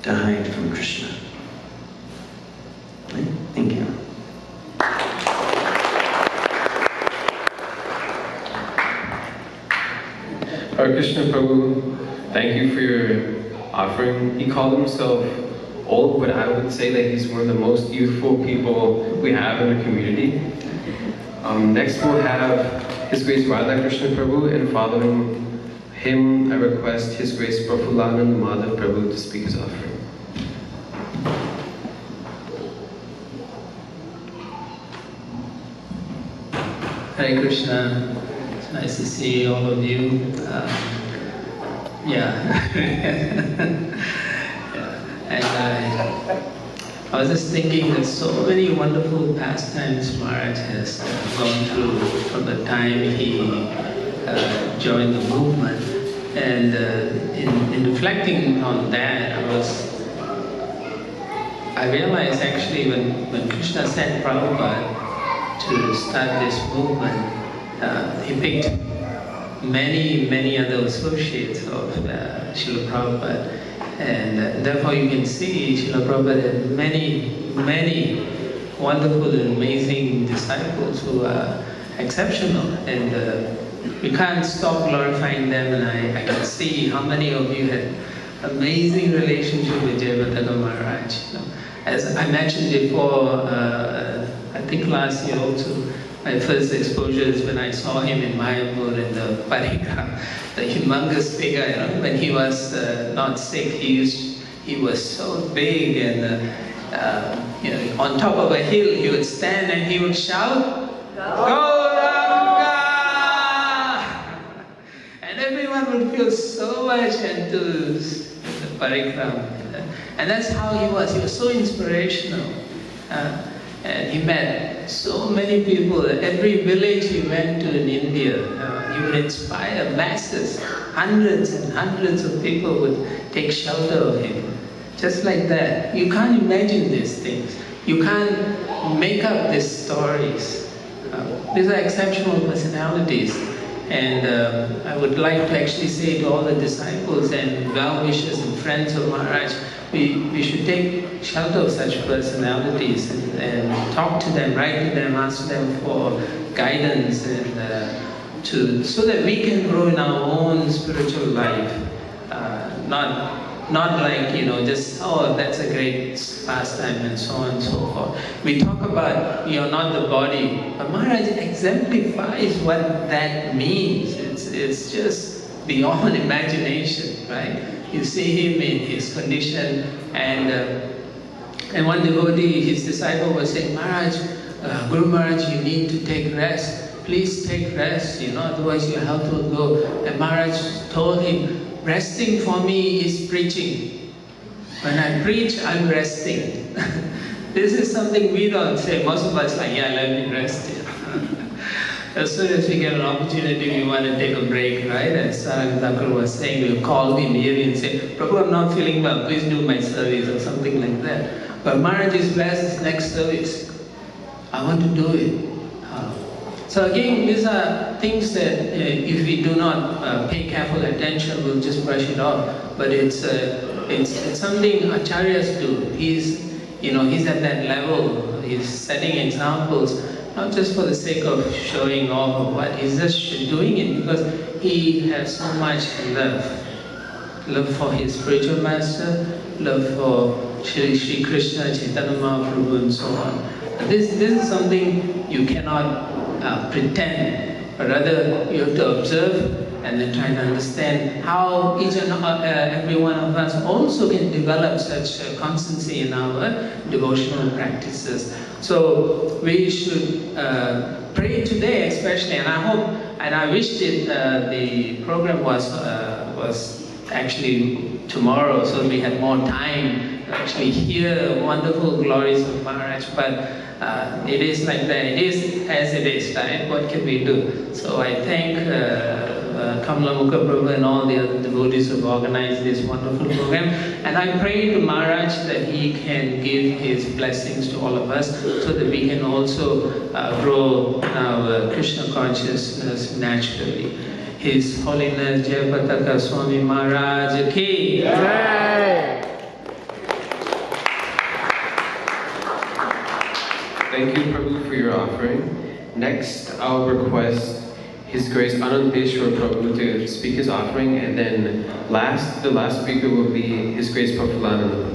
to hide from Krishna. Thank you. Hare Krishna Prabhu, thank you for your offering. He called himself old, but I would say that he's one of the most youthful people we have in the community. Next we'll have His Grace Radha Krishna Prabhu, and following him, I request His Grace Prafulanand Madhav Prabhu to speak his offering. Hare Krishna. It's nice to see all of you. And I was just thinking that so many wonderful pastimes Maharaj has gone through from the time he joined the movement. And in reflecting on that, I realized actually when Krishna sent Prabhupada to start this movement, he picked many other associates of Srila Prabhupada. And therefore you can see Srila Prabhupada had many wonderful and amazing disciples who are exceptional. And we can't stop glorifying them, and I can see how many of you had amazing relationship with Jayapataka Maharaj. As I mentioned before, I think last year also, my first exposure is when I saw him in Mayapur in the Parikram, the humongous figure. When he was not sick, he used he was so big, and you know, on top of a hill he would stand and he would shout, Gauranga! And everyone would feel so much enthused in the parikrama. And that's how he was. He was so inspirational. And he met so many people. Every village he went to in India, he would inspire masses. Hundreds and hundreds of people would take shelter of him. Just like that. You can't imagine these things. You can't make up these stories. These are exceptional personalities. And I would like to actually say to all the disciples and well-wishers and friends of Maharaj, we should take shelter of such personalities and talk to them, write to them, ask them for guidance, and so that we can grow in our own spiritual life. Not like, you know, just, oh, that's a great pastime and so on and so forth. We talk about you're not the body, but Maharaj exemplifies what that means. It's just beyond imagination, right? You see him in his condition, and one devotee, his disciple was saying, Maharaj, Guru Maharaj, you need to take rest. Please take rest, you know, otherwise your health will go. And Maharaj told him, resting for me is preaching. When I preach, I'm resting. This is something we don't say. Most of us are like, yeah, let me rest here. As soon as we get an opportunity, we want to take a break, right? As Sarang Thakur was saying, we'll call him here and say, Prabhu, I'm not feeling well, please do my service, or something like that. But Maharaj is blessed his next service. I want to do it. So again, these are things that if we do not pay careful attention, we'll just brush it off. But it's something acharyas do. He's at that level. He's setting examples, not just for the sake of showing off or what. He's just doing it because he has so much love for his spiritual master, love for Shri Krishna, Chaitanya Mahaprabhu, and so on. This is something you cannot pretend, but rather you have to observe and then try to understand how each and every one of us also can develop such constancy in our devotional practices. So we should pray today especially, and I hope and I wish that the program was actually tomorrow, so we had more time to actually hear wonderful glories of Maharaj. But it is like that. It is as it is, right? What can we do? So I thank Kamala Mukha Prabhu and all the other devotees who have organized this wonderful program. And I pray to Maharaj that he can give his blessings to all of us so that we can also grow our Krishna consciousness naturally. His Holiness Jayapataka Swami Maharaj ki Jai! Thank you, Prabhu, for your offering. Next, I'll request His Grace Anandeshwar Prabhu to speak his offering, and then the last speaker will be His Grace Prafulananda.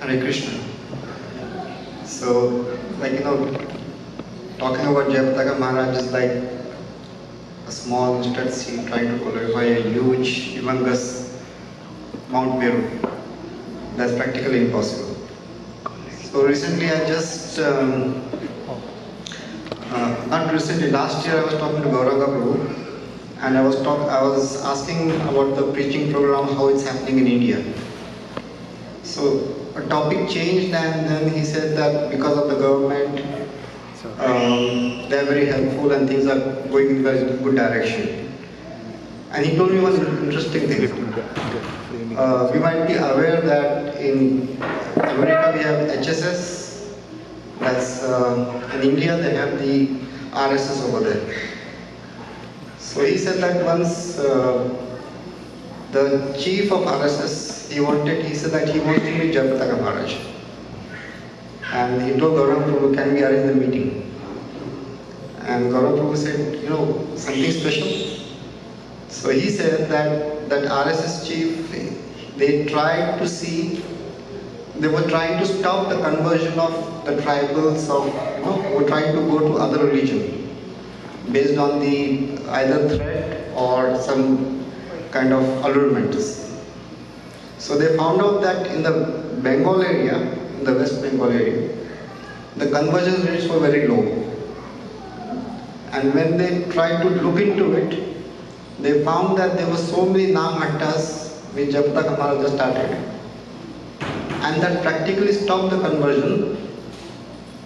Hare Krishna. So, talking about Jayapataka Maharaj is like a small stud seed trying to glorify a huge, humongous Mount Meru. That's practically impossible. So recently I just, not recently, last year I was talking to Gauranga Prabhu, and I was asking about the preaching program, how it's happening in India. So a topic changed, and then he said that because of the government, they're very helpful and things are going in a very good direction. And he told me one interesting thing. We might be aware that in America we have HSS, that's in India they have the RSS over there. So he said that once the chief of RSS, he said that he wants to meet Jayapataka Maharaj. And he told Gauranga Prabhu, can we arrange the meeting? And Gauranga Prabhu said, something special. So he said that RSS chief, they tried to see, they were trying to stop the conversion of the tribals of, who were trying to go to other religion based on the either threat or some kind of allurements. So they found out that in the Bengal area, in the West Bengal area, the conversion rates were very low. And when they tried to look into it, they found that there were so many Namhattas which Jayapataka Maharaj started. And that practically stopped the conversion,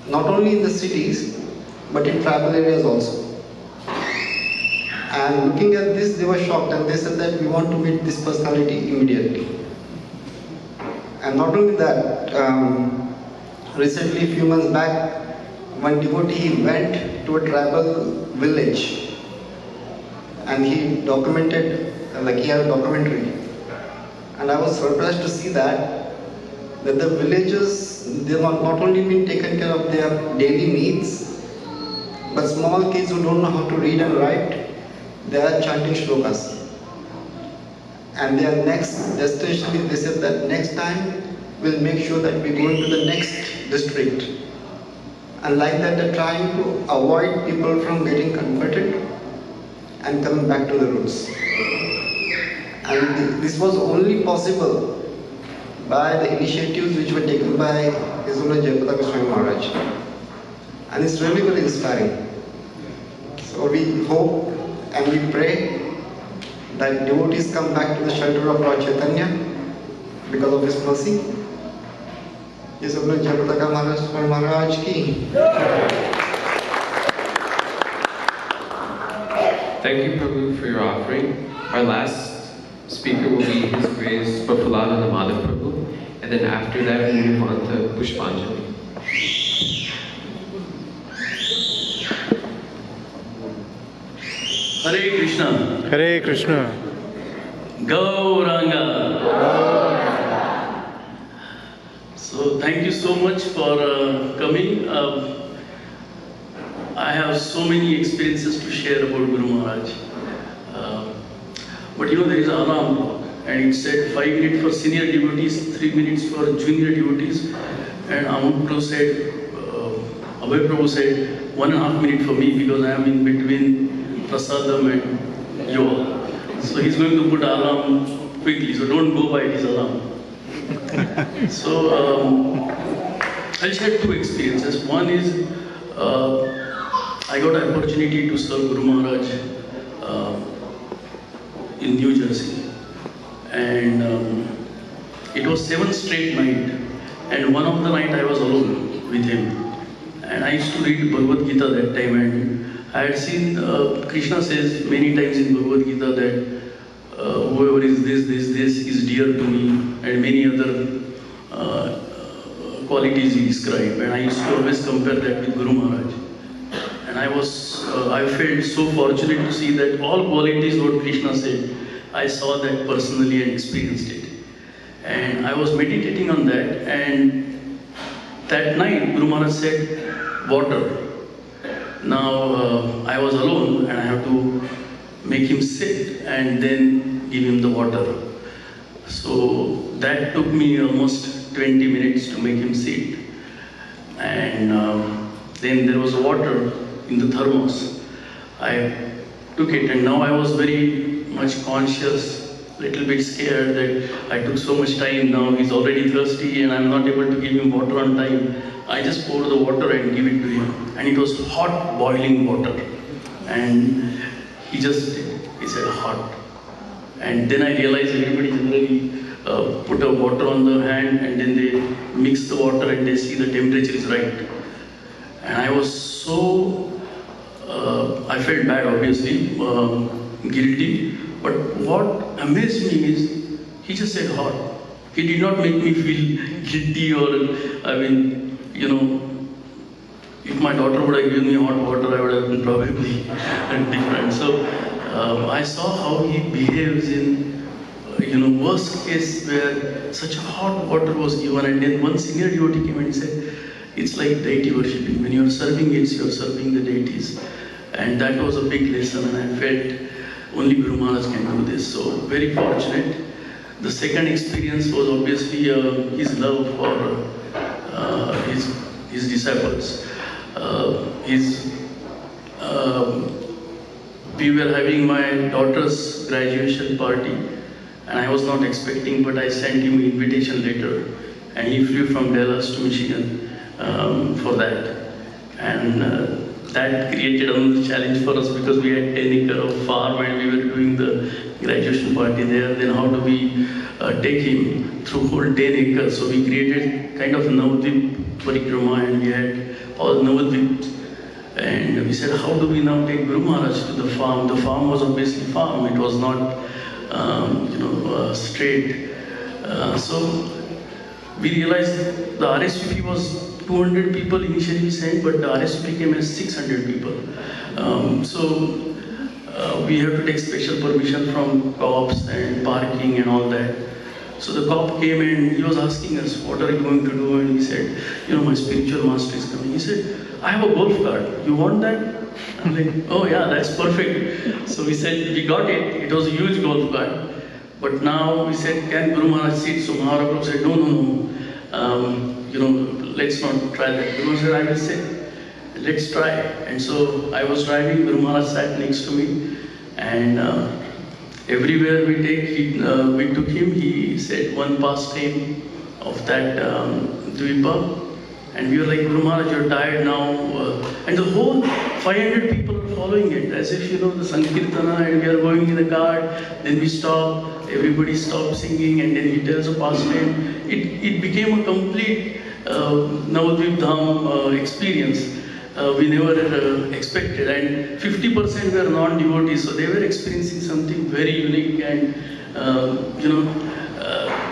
not only in the cities, but in tribal areas also. And looking at this, they were shocked and they said that we want to meet this personality immediately. And not only that, recently, a few months back, one devotee went to a tribal village and he documented, like he had a documentary. And I was surprised to see that the villagers, they have not only been taken care of their daily needs, but small kids who don't know how to read and write, they are chanting shlokas. And their next destination, they said that next time we'll make sure that we go into the next district. And like that, they're trying to avoid people from getting converted and coming back to the roots. And this was only possible by the initiatives which were taken by His Holiness Jayapataka Swami Maharaj. And it's really very inspiring. So we hope and we pray that devotees come back to the shelter of Lord Chaitanya because of His mercy. His Holiness Jayapataka Swami Maharaj ki. Thank you, Prabhu, for your offering. Our last speaker will be His Grace Prafullada Madhav Prabhu, and then after that we move on to Pushpanjali. Hare Krishna. Hare Krishna. Gauranga. So thank you so much for coming. I have so many experiences to share about Guru Maharaj. But there is an alarm clock and it said 5 minutes for senior devotees, 3 minutes for junior devotees, and Amut Prabhu said, Abhay Prabhu said 1.5 minutes for me because I am in between Prasadam and Yoga. So he's going to put alarm quickly, so don't go by his alarm. So I'll share 2 experiences. One is I got an opportunity to serve Guru Maharaj in New Jersey, and it was 7 straight nights, and one of the night I was alone with him, and I used to read Bhagavad Gita that time, and I had seen Krishna says many times in Bhagavad Gita that whoever is this is dear to me, and many other qualities he described, and I used to always compare that with Guru Maharaj. And I felt so fortunate to see that all qualities what Krishna said, I saw that personally and experienced it. And I was meditating on that, and that night Guru Maharaj said, water. Now I was alone and I have to make him sit and then give him the water. So that took me almost 20 minutes to make him sit. And then there was water in the thermos. I took it, and now I was very much conscious, little bit scared that I took so much time. Now he's already thirsty and I'm not able to give him water on time. I just poured the water and give it to him, and it was hot boiling water, and he said hot. And then I realized everybody generally put a water on the hand and then they mix the water and they see the temperature is right. And I was so, I felt bad obviously, guilty, but what amazed me is, he just said hot. He did not make me feel guilty or, if my daughter would have given me hot water, I would have been probably different. So I saw how he behaves in, worst case where such hot water was given, and then one senior devotee came and said, it's like deity worshipping. When you're serving it, you're serving the deities. And that was a big lesson, and I felt only Guru Maharaj can do this. So very fortunate. The second experience was obviously his love for his disciples. We were having my daughter's graduation party, and I was not expecting, but I sent him an invitation letter, and he flew from Dallas to Michigan for that. And that created another challenge for us because we had 10 acres of farm and we were doing the graduation party there. Then how do we take him through whole 10 acres? So we created kind of Navadvip Parikrama, and we had all Navadvip. And we said, how do we now take Guru Maharaj to the farm? The farm was obviously farm. It was not, straight. So we realized the RSVP was 200 people initially we sent, but the RSVP came as 600 people. We have to take special permission from cops and parking and all that. So the cop came and he was asking us, what are you going to do? And we said, my spiritual master is coming. He said, I have a golf cart. You want that? I'm like, oh yeah, that's perfect. So we said, we got it. It was a huge golf cart. But now we said, can Guru Maharaj sit? So Maharaj said, no. Let's not try that. Guru said, I will sit. Let's try. And so I was driving. Guru Maharaj sat next to me. And everywhere we took him, he said one pastime of that Dvipa. And we were like, Guru Maharaj, you're tired now. And the whole 500 people are following it, as if, the Sankirtana, and we are going in the cart, then we stop, everybody stops singing, and then he tells a pastime. It became a complete Navadvip Dham experience. We never expected, and 50% were non-devotees, so they were experiencing something very unique. And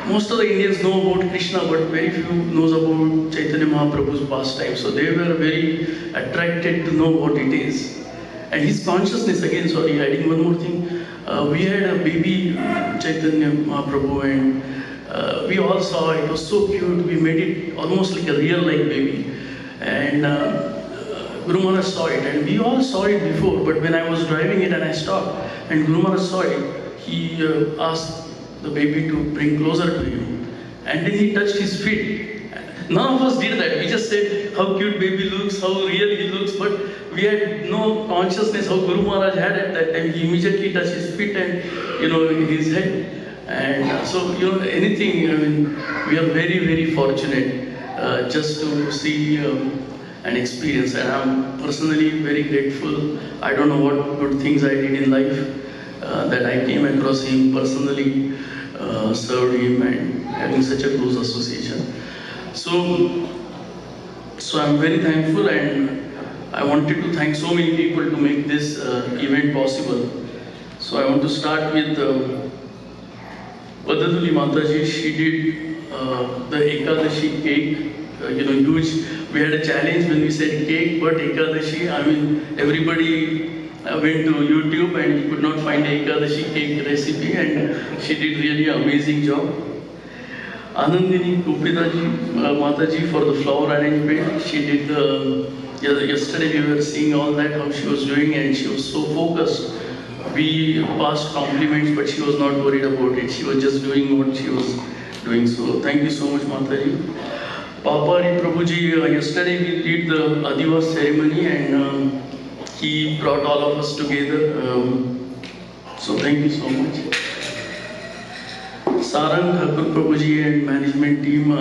most of the Indians know about Krishna, but very few knows about Chaitanya Mahaprabhu's pastime. So they were very attracted to know what it is. And his consciousness, again, sorry, adding one more thing. We had a baby Chaitanya Mahaprabhu, and we all saw it. It was so cute. We made it almost like a real-like baby. And Guru Maharaj saw it, and we all saw it before, but when I was driving it and I stopped, and Guru Maharaj saw it, he asked the baby to bring closer to him, and then he touched his feet. None of us did that. We just said how cute baby looks, how real he looks, but we had no consciousness how Guru Maharaj had at that time. He immediately touched his feet and his head. And so anything. We are very, very fortunate just to see and experience, and I'm personally very grateful. I don't know what good things I did in life that I came across him personally, served him, and having such a close association. So I'm very thankful, and I wanted to thank so many people to make this event possible. So I want to start with Padaduli Mataji. She did the Ekadashi cake. Huge. We had a challenge when we said cake, but Ekadashi, everybody went to YouTube and we could not find Ekadashi cake recipe, and she did really an amazing job. Anandini Kupitaji Mataji for the flower arrangement. She did yesterday we were seeing all that, how she was doing, and she was so focused. We passed compliments, but she was not worried about it. She was just doing what she was doing. So thank you so much, Mataji. Papari Prabhuji, yesterday we did the Adivas ceremony, and he brought all of us together. So thank you so much. Sarang Thakur Prabhuji and management team,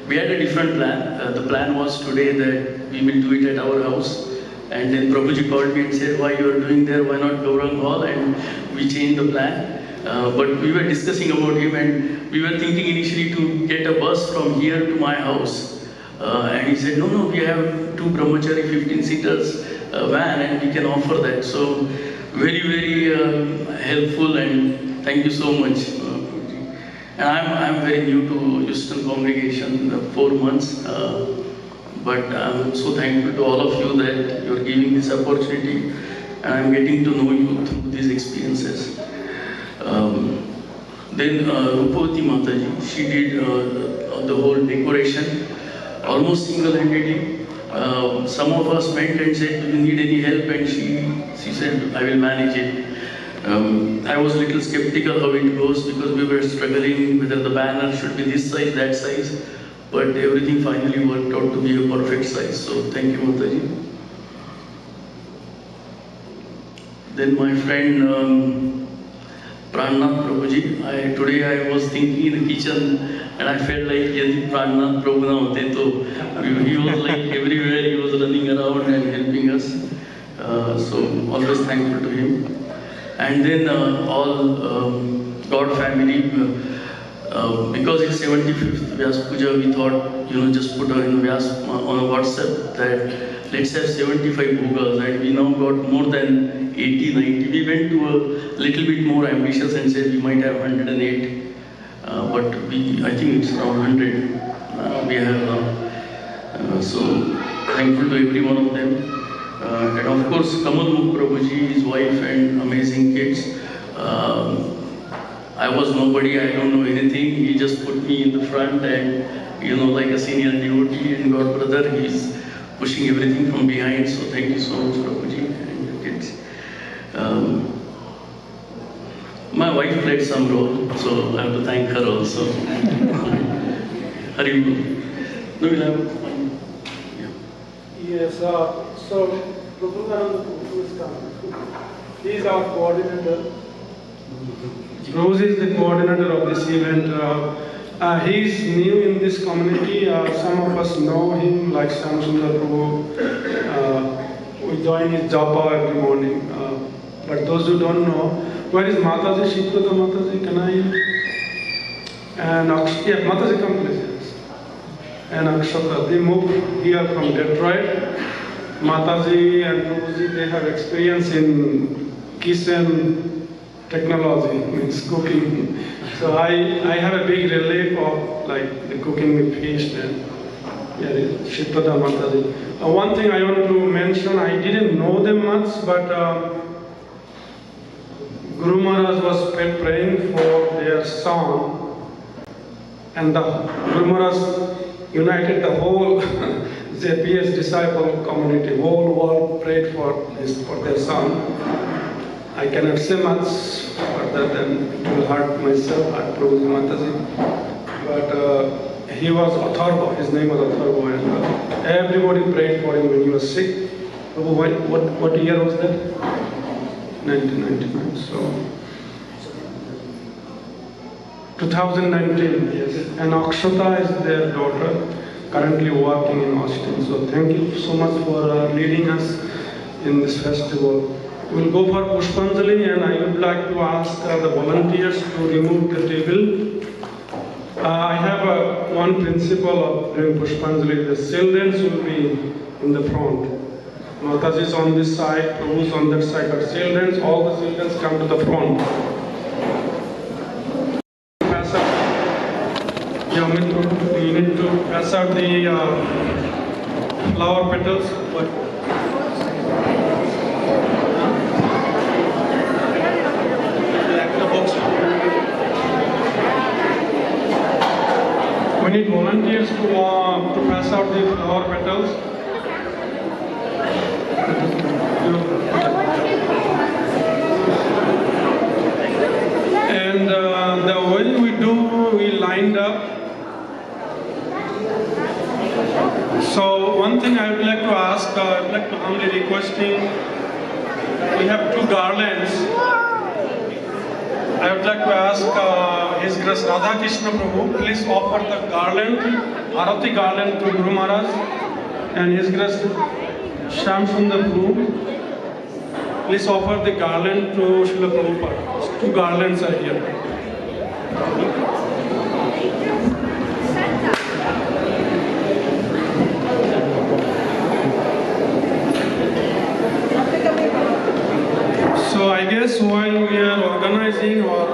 we had a different plan. The plan was today that we will do it at our house. And then Prabhuji called me and said, why you are doing there, why not Gaurang Hall? And we changed the plan. But we were discussing about him, and we were thinking initially to get a bus from here to my house. And he said, no, we have 2 brahmachari 15-seaters van, and we can offer that. So very, very helpful, and thank you so much. And I'm very new to Houston congregation, 4 months. But I'm so thankful to all of you that you're giving this opportunity, and I'm getting to know you through these experiences. Then Rupavati Mataji, she did the whole decoration almost single-handedly. Some of us went and said, do you need any help? And she said, I will manage it. I was a little skeptical how it goes because we were struggling whether the banner should be this size, that size, but everything finally worked out to be a perfect size. So thank you, Mataji. Then my friend Pranath Prabhuji, today I was thinking in the kitchen and I felt like yadi Pranath Prabhu na hote to he was like everywhere, he was running around and helping us. So always thankful to him. And then all God family, because it's 75th Vyasa Puja, we thought, just put in Vyasa on a WhatsApp that let's have 75 bhogas, and we now got more than 80, 90. We went to a little bit more ambitious and said we might have 108, but I think it's around 100 we have now. So thankful to every one of them. And of course, Kamal Mukh Prabhuji, his wife and amazing kids. I was nobody, I don't know anything. He just put me in the front and, like a senior devotee and God brother, he's pushing everything from behind. So thank you so much, Prabhuji and your kids. My wife played some role, so I have to thank her also. Hari Bol. No, we'll have fun. Yes, so Prabhupada is coming. He is our coordinator. Rose is the coordinator of this event. He is new in this community. Some of us know him, like Sam Sundar Prabhu. We join his japa every morning. But those who don't know, where is Mataji? Shiprata Mataji, can I? And yeah, Mataji, come please. Yes. And Akshata, they moved here from Detroit. Mataji and Prabhuji, they have experience in kitchen technology, means cooking. So I have a big relief of like the cooking with fish and Shiprata Mataji. One thing I want to mention, I didn't know them much, but Guru Maharaj was praying for their son, and the Guru Maharaj united the whole JPS disciple community. Whole world prayed for their son. I cannot say much further than it will hurt myself, hurt Prabhuji Mataji. But he was Atharva, his name was Atharva, and everybody prayed for him when he was sick. Prabhu, what year was that? 1999. So 2019, yes. And Akshata is their daughter, currently working in Austin. So thank you so much for leading us in this festival. We'll go for Pushpanjali, and I would like to ask the volunteers to remove the table. I have one principle of doing Pushpanjali. The children will be in the front. Mataji is on this side, Prabhu is on that side, but children, all the children come to the front. You need to pass out the flower petals. We need volunteers to pass out the flower petals. And the way we do, we lined up. So one thing I would like to ask, I would like to humbly requesting, we have two garlands. I would like to ask His Grace Radha Krishna Prabhu, please offer the garland, Arati garland to Guru Maharaj, and His Grace Shyam Sundar Prabhu, please offer the garland to Srila Prabhupada. Two garlands are here. So I guess while we are organizing or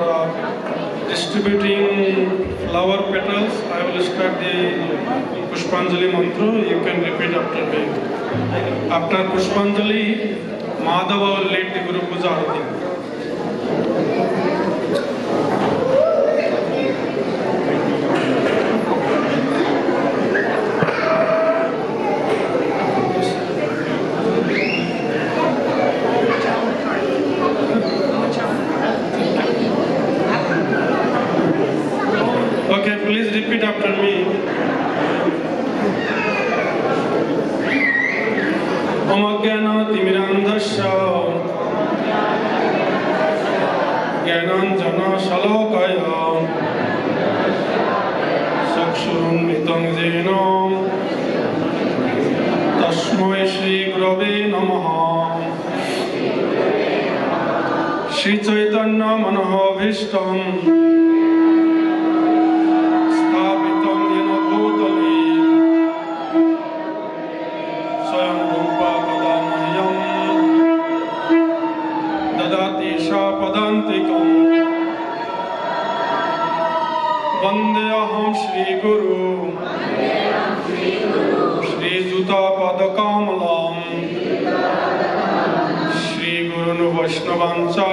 distributing flower petals, I will start the Pushpanjali mantra. You can repeat after me. After Pushpanjali, Madhava will lead the Guru Puja Arati. Okay, please repeat after me. Om Ajnana Timirandhasya Jnananjana Shalokaya Chakshurunmitam Jena Tasmai Shri Gurave Namaha. Shri Chaitanya Manohabhishtam Sthapitam Yena Bhutale Swayam Rupa Kadamahyam Dadati Shapadantikam Vandeyaham Shri Guru Shri Juta Padakamalam Shri Guru Vaishnavancha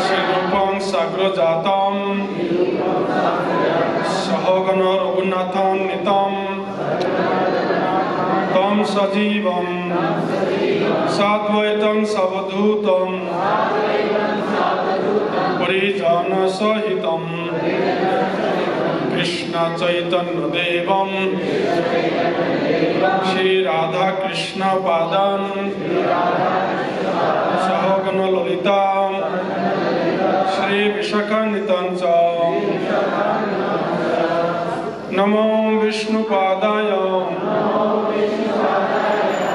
Shri Rupam Sagrajatam Sahagana Raghunatham Nitam Tam Sajivam Sadvaitam Savadhutam Parijana Sahitam Krishna Chaitanya Devam Shri Radha Krishna Padan Sahagana Lalita Shri Vishakanitancha Namo Vishnu Padaya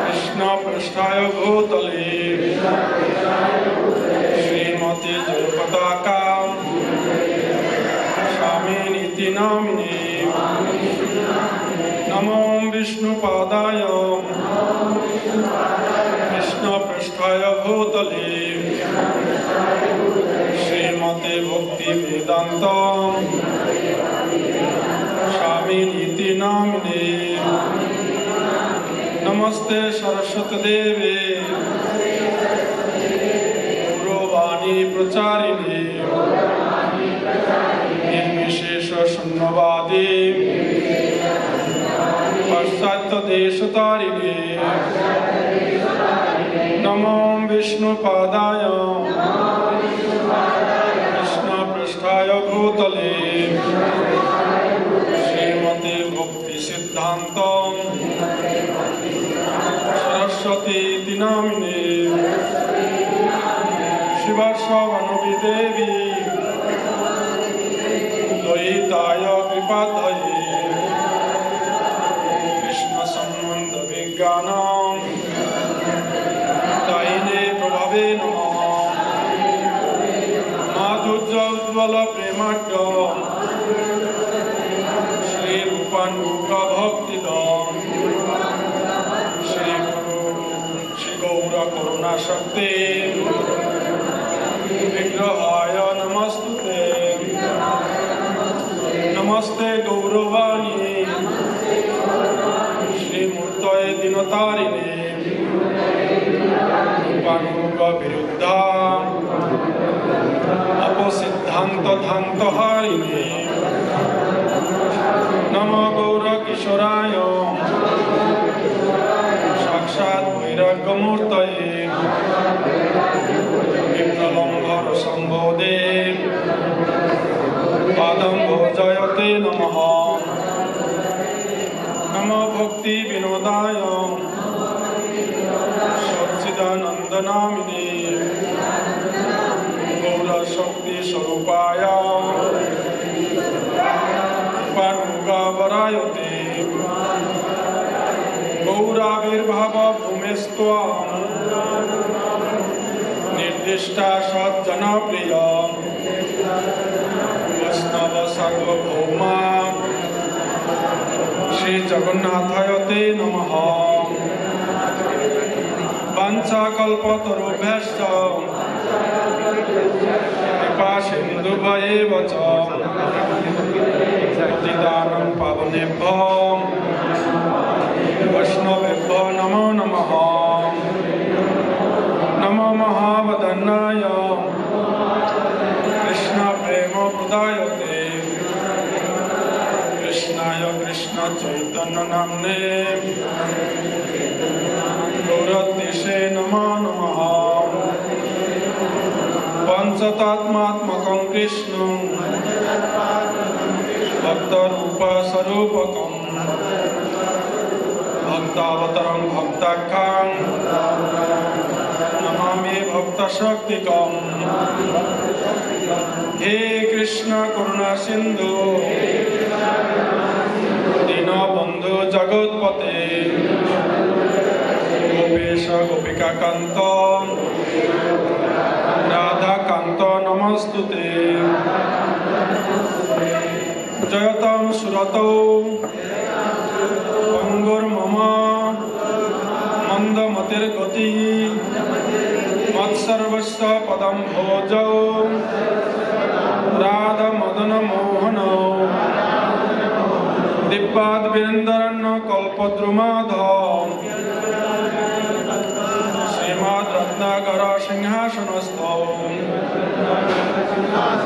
Krishna Prasthaya Bhutale Srimati Jayapataka Swami Niti Namini Namo Vishnu Padaya Krishna Prasthaya Bhutale Srimati Bhakti Vedanta Swami Niti Namini Namaste Saraswati Devi Guruvani Pracharini Nirvishesha Shunyavadi Paschatya Deshatarini Namo Vishnu Padaya Krishna Prasthaya Bhutale Srimati Bhakti Siddhantam Saraswati Dinamini Shivasavanavi Devi Loitaya Kripadhaye Krishna Sambandha Vijnanam Daine Prabhave Namaha Madhurya Udvala Premadya Shri Rupanuga Bhaktidam Shri Guru Shri Gaura Karuna Shakti Vigrahaya Namastute Namaste Gauravani Shri Murtaye Dinatarini Rupanuga Viruddha Apasiddhanta Dhanta Harini Namo Gaura Kishoraya Sakshat Vairagya-murtaye Vipnalambhara Sambodhe Padam Bhojayate Namaha Namo Bhakti Vinodaya Satchidanandanamini Gaura Shakti Swarupaya Panuga Varayate Gaura Virbhava Bhumestvam Nirdishta Satjana Priya Vaishnava Sarvabhauma Shri Jagannathayate Namaha Vancha Kalpatarubhyascha Kripa Sindhubhayeva-cha Patitanam Pavanebhyo Vaishnavebhyo Namo Namaha Namo Mahavadannaya Krishna Prema Pradayate Krishnaya Krishna Chaitanya Namne Gauratise Namo Namaha पंचतत्मात्मकं कृष्णं भक्तरूपस्वरूपकं भक्तावतारं भक्ताख्यं नमामि भक्तशक्तिकं। हे कृष्ण करुणा सिंधु दीनबंधु जगत्पते गोपेश गोपिका कांत राधा कांत नमस्तुते। जयतम सुरतौ पंगुर्मम मंदमतिर्गति मत्सर्वस्व पदम भोजौ राधा मदन मोहन दिव्याद वीरेन्द्रन्न कल्पद्रुमाधव श्रीमद् रत्नाकर सिंहासनस्थौ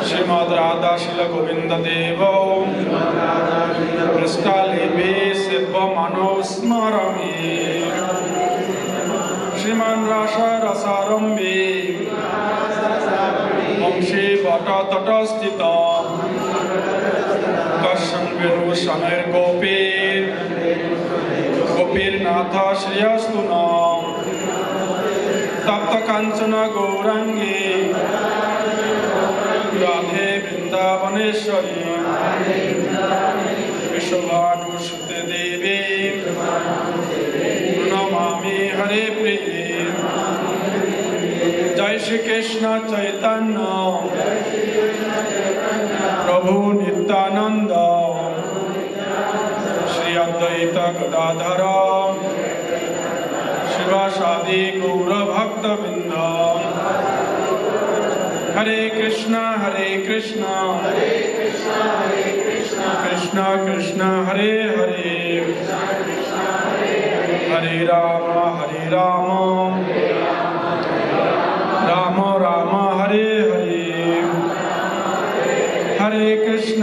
श्रीमद् राधाशील गोविंद देव पृष्ठालिपि शिल्पमानौ स्मरामि। श्रीमान रसारंभे वंशी वटतटस्थित कर्षण वेणु शनैर गोपीर्नाथ श्रियस्तु नः तप्त कांचन गौरांगी राधे वृंदावनेश्वरी विश्वभानुसुते देवी नमामि हरे प्रिये। जय श्री कृष्ण चैतन्य प्रभु नित्यानंद श्री अद्वैत गदाधर शिवासादि गौर भक्तवृंद। हरे कृष्ण कृष्ण कृष्ण हरे हरे हरे राम राम राम हरे हरे। हरे कृष्ण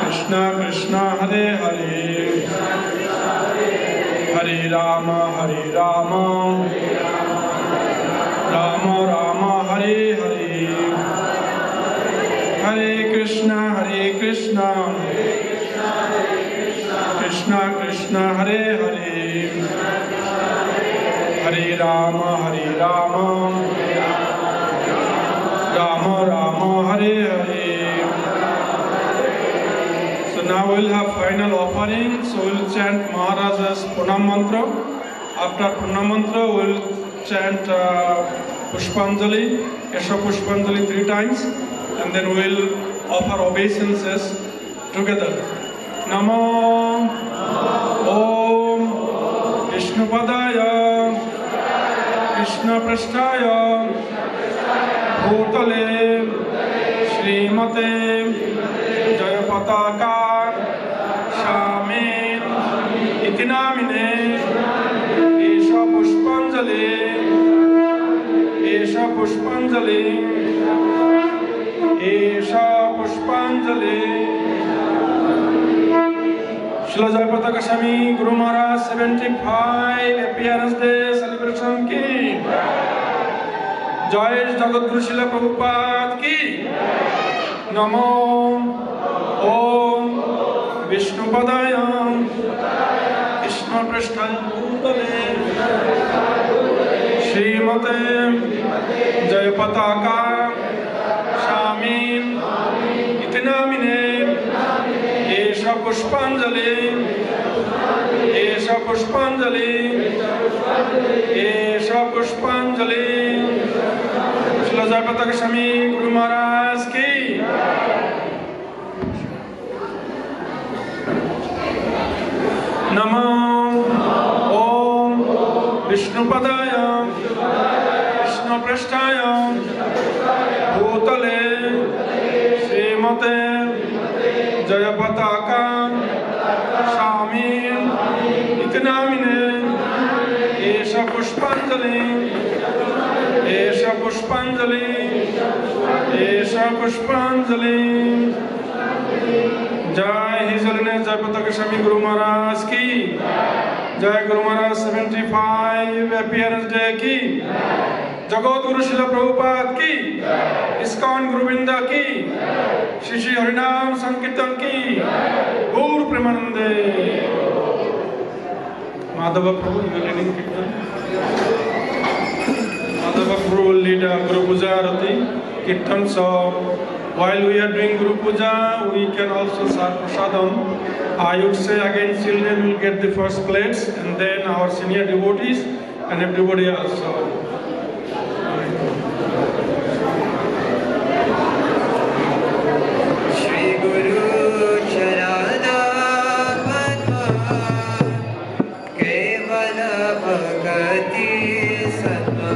कृष्ण कृष्ण हरे हरे हरे राम राम राम हरे हरे। हरे Krishna Krishna Krishna Hare Hare Hare Ram Ram Ram Hare Hare. So now we'll have final offering. So we'll chant Maharaj's Pranam mantra. After Pranam mantra, we'll chant Pushpanjali, Yasha Pushpanjali 3 times, and then we'll offer obeisances together. Namo Om Vishnupadaya Krishna Prasthaya Bhutale Srimate Jayapataka Swami iti namine Esha Pushpanjali Srila Jayapataka Swami Guru Maharaj 75 appearance day celebration ki Jai Jagadguru Srila Prabhupada ki Namo Om Vishnupadaya Krishna Prasthaya Bhutale Srimate Jayapataka Swami iti namine Esha Pushpanjali Srila Jayapataka Swami Guru Maharaj ki Namo Om Vishnupadaya Krishna Prasthaya Bhutale Srimate Jayapataka Swami iti namine Esha Pushpanjali Jai His Holiness Jayapataka Swami Guru Maharaj ki जय Guru Maharaj 75 appearance day की, जगत गुरु शिला प्रभुपाद की, ISKCON गुरुविंद की, श्री श्री हरिनाम संकीर्तन की, गौर प्रेमानंदे। माधव प्रभु leading kirtan. Madhava Prabhu will lead Guru Puja Arati Kirtan. So while we are doing Guru Puja, we can also serve prasadam. I would say again, children will get the first plates, and then our senior devotees and everybody else. Shri Guru Charana Kevala Bhagati Satma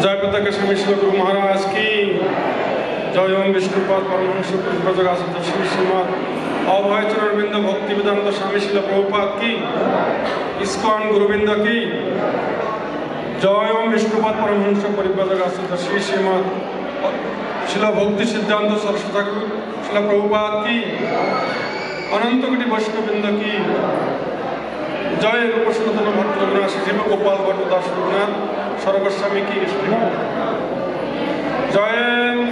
जयपताका स्वामी श्री गुरु महाराज की जय। ओम विष्णुपाद परमहंस प्रजगासुत श्री श्रीमद अभय चरणविंद भक्ति वेदांत स्वामी शिल प्रभुपाद की। ISKCON गुरुविंद की जय। ओम विष्णुपाद परमहंस परिव्राजकासुत श्री श्रीमद शिल भक्ति सिद्धांत सरस्वती शिल प्रभुपाद की। अनंत कोटि वैष्णववृंद की जय। रूप सनातन भक्त रघुनाथ शिव गोपाल भट्ट दास रघुनाथ स्वर्गस्वामी की जय।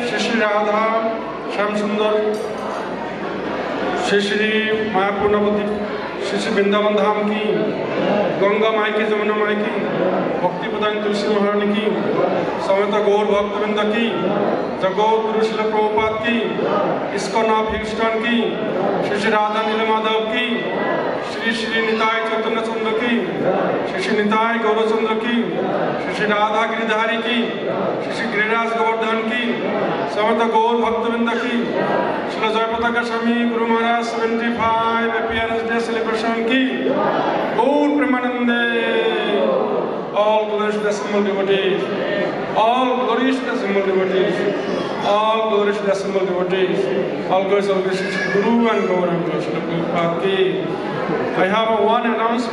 श्री श्री राधा श्याम सुंदर श्री श्री मायापुर नवद्वीप श्री श्री वृंदावन धाम की। गंगा माई की जमुना माई की भक्ति प्रदान तुलसी महारानी की समेत गौर भक्तवृंद की। जगत गुरु शिल प्रभुपाद की। इस्कॉन ऑफ ह्यूस्टन की श्री श्री राधा नील माधव की। श्री श्री निताय चैतन्य चंद्र की। श्री श्री निताय गौरचंद्र की। श्री श्री राधा गिरिधारी की। श्री श्री गिरिराज गोवर्धन की समेत गौर भक्तवृंद की। श्री जयपताका स्वामी Guru Maharaj 75 appearance day celebration की। गौर प्रेमानंदे। All glories to the assembled devotees. All glories to the assembled devotees. All glories to the assembled devotees. All glories to the Guru and Gauranga Shri Prabhupada ki. I have one announcement.